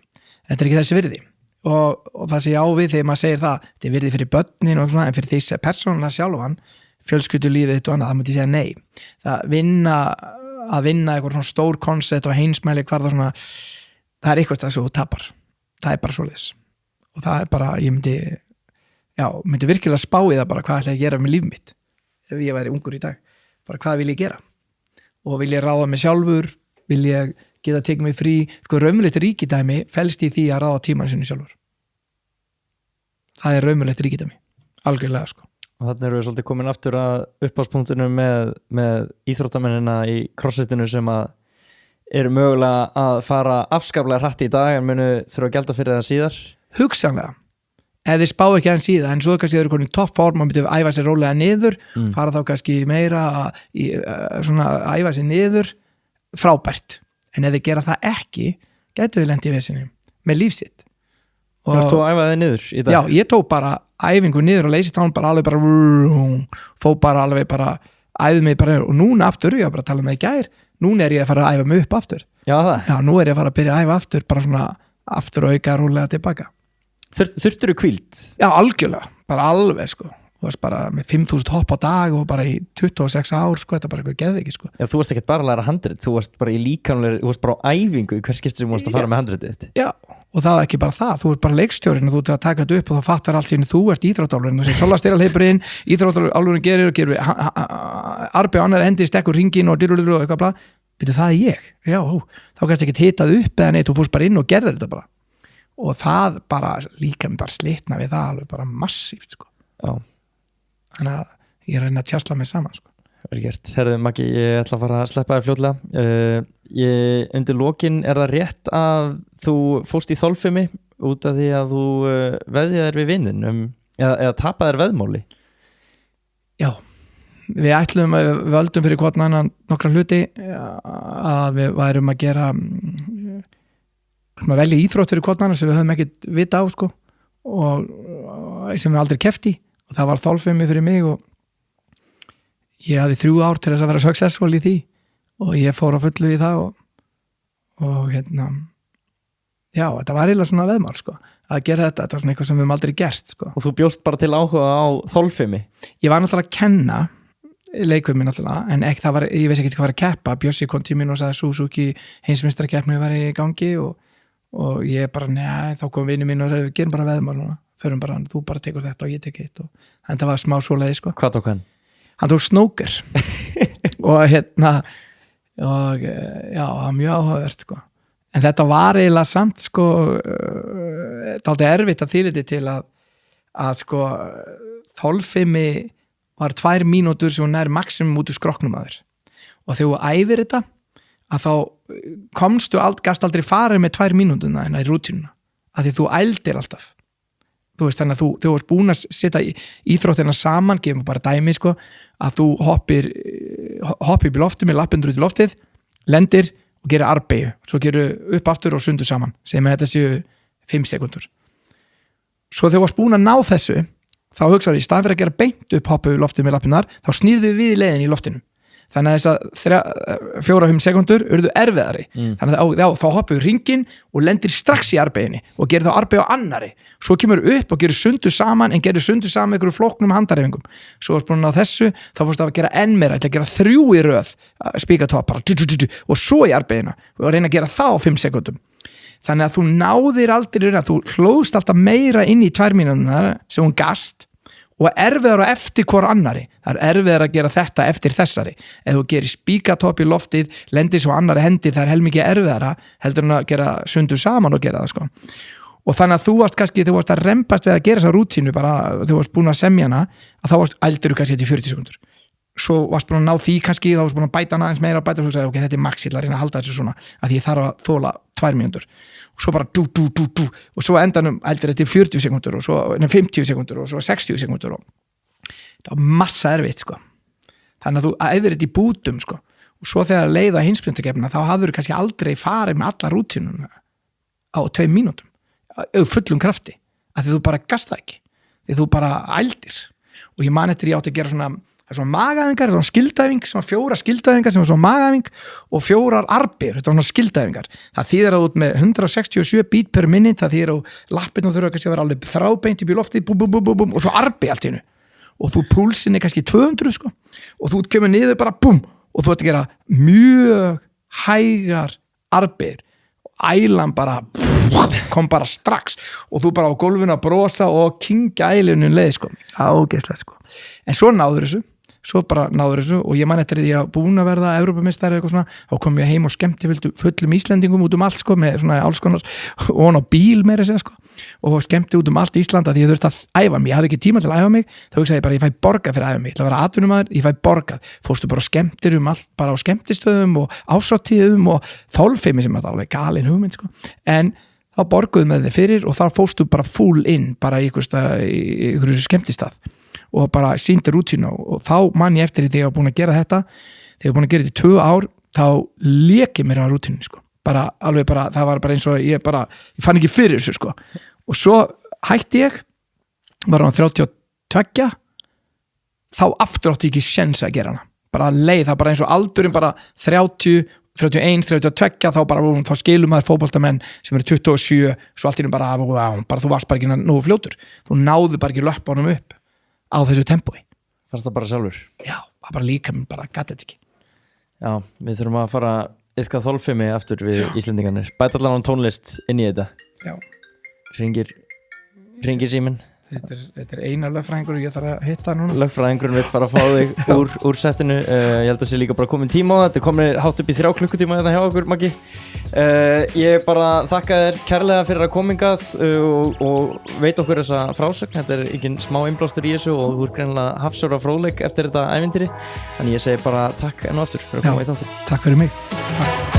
þetta er ekki þessi virði og það sé á við þegar maður segir það, þetta er virði fyrir börnin og svona, en fyrir því persónulega sjálfan fjölskyldulífið og annað, það myndi ég segja nei. Að vinna eitthvað svona stór koncept og heimsmæli hvar það svona, það er eitthvað það sem þú tapar, það er bara svoleiðis og það er bara, ég myndi virkilega spá í það bara hvað ætla ég að gera með líf mitt ef ég væri ungur í dag, bara hvað vil ég gera og vil ég ráða mig sjálfur, vil ég geta tekið mig frí, sko raunverulegt ríkidæmi felst í því að ráða tímann sinni sjálfur, það er raunverulegt ríkidæmi, algjörlega sko. Og þannig erum við svolítið komin aftur að uppáhaldspunktinu með íþróttamennina í crossfitinu sem að eru mögulega að fara afskaplega hratt í dag en munu þurfa að gjalda fyrir það síðar. Hugsanlega, ef þið spá ekki aðeins síðan en svo kannski þau eru komin í toppform og byrjuðu að æfa sér rólega niður, fara þá kannski meira svona að æfa sér niður, frábært, en ef þið gera það ekki gætu þið lent í vesinu með lífsitt. Þú ert að æfa þig niður í dag? Já, ég tók bara æfingu niður og leysi tán bara alveg bara fó bara alveg bara æði mig bara og núna aftur, ég var bara að tala með í gær núna er ég að fara að æfa mig upp aftur Já, það? Já, nú er ég að fara að byrja að æfa aftur bara svona aftur og auka rólega tilbaka Þurftirðu hvíld? Já, algjörlega, bara alveg sko þú varst bara með 5.000 hopp á dag og bara í 26 ár sko, þetta er bara eitthvað geðveiki sko Já, þú varst ekkert bara að læra handrit, þú varst bara í líkamlega, þú varst bara á æfingu í hver skipti sem þú varst að fara með handritið þitt Já, og það er ekki bara það, þú ert bara leikstjórinn og þú ert að taka þetta upp og þá fattar allt í henni þú ert íþróttálfurinn og sem Sola styralheipurinn íþróttálfurinn gerir arbi á annar hendi stekkur ringin og dyrurur og eitthvað bla, veitu það er ég Já, þá kannski ekki hitað upp eða neitt, þú fórst bara inn og gerðir þetta bara og það bara líka mig bara slitna við það alveg bara massíft sko. Já. Þannig að ég reyna að tjasla mig saman sko. Vel gert, herðu Maggi, ég ætla að fara að sleppa þér fljótlega undir lokin er það rétt að þú fórst í þolfimi út af því að þú veðjaðir við vinnin eða tapaðir veðmáli Já, við ætlum við völdum fyrir hvort annan nokkra hluti að við værum að gera að velja íþrótt fyrir hvort annan sem við höfum ekkert vita á sko og sem við aldrei keppt í og það var þolfimi fyrir mig og ég hafði 3 ár til þess að vera successful í því og ég fór á fullu í það og hérna já, þetta var eiginlega svona veðmál sko að gera þetta var svona eitthvað sem við höfum aldrei gerst sko. Og þú bjóst bara til áhuga á þolfimi? Ég var náttúrulega að kenna leikvimi náttúrulega, en ekki það var, ég veist ekki hvað var að keppa, Bjössi kom til mín og sagði Suzuki heimsmeistarakeppni var í gangi og ég bara, neða, þá kom vinur mín og við gerum bara veðmál núna, förum bara, þú bara tekur þetta og ég tek eitt og þetta var smá svoleiði sko. Hvað tók hann? Hann tók snooker og hérna og já, það var mjög áhugavert sko. En þetta var eiginlega samt sko dálítið erfitt að þýriti til að sko þolfimi var 2 mínútur sem hún nær maximum út úr skrokknum að þér og þegar þú æfir þetta að þá komstu gast aldrei farið með 2 mínútuna í rútínuna að því þú ældir alltaf þú veist þannig að þú varst búin að setja íþróttina saman, gefum bara dæmi sko að þú hoppir upp í loftið með lappindur út í loftið lendir og gerir arbeigju, svo gerir upp aftur og sundur saman, sem að þetta séu 5 sekundur svo þegar þú varst búin að ná þessu þá hugsaður í stað fyrir að gera beint upp hoppu í loftið með lappinnar, þá snýrðu við í leiðin í loftinu þannig að þess að 4-5 sekundur urðu erfiðari þannig að þá hoppuðu hringin og lendir strax í arbeiginni og gerir þá arbeig á annari svo kemur upp og gerir sundur saman en gerir sundur saman með einhverju flóknum handareyfingum svo varst búin á þessu, þá fórst að gera enn meira, ætla að gera 3 í röð spíkatopp og svo í arbeigina og reyna að gera það á 5 sekundum þannig að þú náðir aldrei þú hlóðst alltaf meira inn í 2 mínúturnar sem hún gast og erfiðar á eftir hvor annari það er erfiðar að gera þetta eftir þessari ef þú gerir spíkatopp í loftið lendir svo annari hendi, það er helmikið erfiðara heldur en að gera sundur saman og gera það sko og þannig að þú varst kannski, þú varst að rempast við að gera þessa rútínu bara, þú varst búin að semja hana að þá ældur þú kannski þetta í 40 sekundur svo varst búin að ná því kannski þá varst búin að bæta hana eins meira og bæta og svo sagði, ok, þetta er max, ég ætla að reyna að halda þessu svona að ég þarf að þóla 2 mínútur og svo bara dú og svo endanum ældur þetta í 40 sekundur og svo 50 sekundur og svo 60 sekundur og það var massa erfitt sko þannig að þú æður þetta í bútum sko og svo þegar leiða hinsprintikeppnina þá hafður þú kannski aldrei farið með alla rútínuna á 2 mínútum fullum krafti, af því þú bara gasta ekki því þú bara ældir og ég man eftir ég átti að gera svona það er svona magaæfingar, svona skildæfing, svona 4 skildæfingar sem er svona magaæfing og 4 arbir, þetta er svona skildæfingar. Það þýðir að út með 167 beat per minute, það þýðir að lappirnum þurfa kannski að vera alveg þrábeint upp í loftið, búm, búm, búm, búm, búm, og svo arbi allt í hennu. Og þú púlsin er kannski 200 sko, og þú kemur niður bara búm, og þú ert að gera mjög hægar arbir. Ælan bara kom bara strax og þú bara á gólfinu að brosa og kingja ælunum leið sko, ágæslegt sko. En svo náður þessu og ég man eftir því að búin að verða Evrópumeistari eitthvað svona, þá kom ég heim og skemmti fullum Íslendingum út allt sko, með svona alls konar og hann á bíl meira segja sko, og skemmti út allt Íslanda því ég þurfti að æfa mig, ég hafði ekki tíma til að æfa mig, þá hugsaði ég bara ég fæ borgað fyrir að æfa mig, ég ætla að vera atvinnumaður, ég fæ borgað, fórstu bara skemmtir allt, bara á skemmtistöðum og ásáttíðum og þolfimi sem er alveg galin hugmynd sko, en þá borguðu með þið fyrir og þar fórstu bara full in, bara í einhverju skemmtistað og bara sýndir rútínu og þá man ég eftir því þegar ég var búin að gera þetta, þegar ég var búin að gera þetta í 2 ár, þá lék ég mér á rútínu sko, bara alveg bara, það var bara eins og ég fann ekki fyrir þessu sko, og svo hætti ég, var hann 32, þá aftur átti ég ekki séns að gera hana, bara leið, það bara eins og aldurinn bara 30, 31, 32, þá skilum maður fótboltamenn sem eru 27, svo allt í einu bara þú varst bara ekki nógu fljótur, þú náðu bara ekki löppunum upp á þessu tempói. Fannst það bara sjálfur? Já, það bara líka mér bara gat þetta ekki. Já, við þurfum að fara eitthvað þolfimi aftur við Íslendingarnir. Bæta allan á tónlist inn í þetta. Já. Hringir síminn. Þetta er eina lögfræðingur og ég þarf að hitta núna. Lögfræðingurinn vill fara að fá þig úr settinu. Ég held að sé líka bara komin tíma á það. Þetta er komin hátt upp í 3 klukkutíma þetta hjá okkur, Maggi. Ég bara þakka þér kærlega fyrir að koma hingað og veit okkur þessa frásögn. Þetta er ekki smá innblástur í þessu og þú er greinilega hafsjóra fróðleik eftir þetta ævintýri. Þannig ég segi bara takk enn og aftur fyrir að koma í þáttur. Takk fyrir mig. Takk.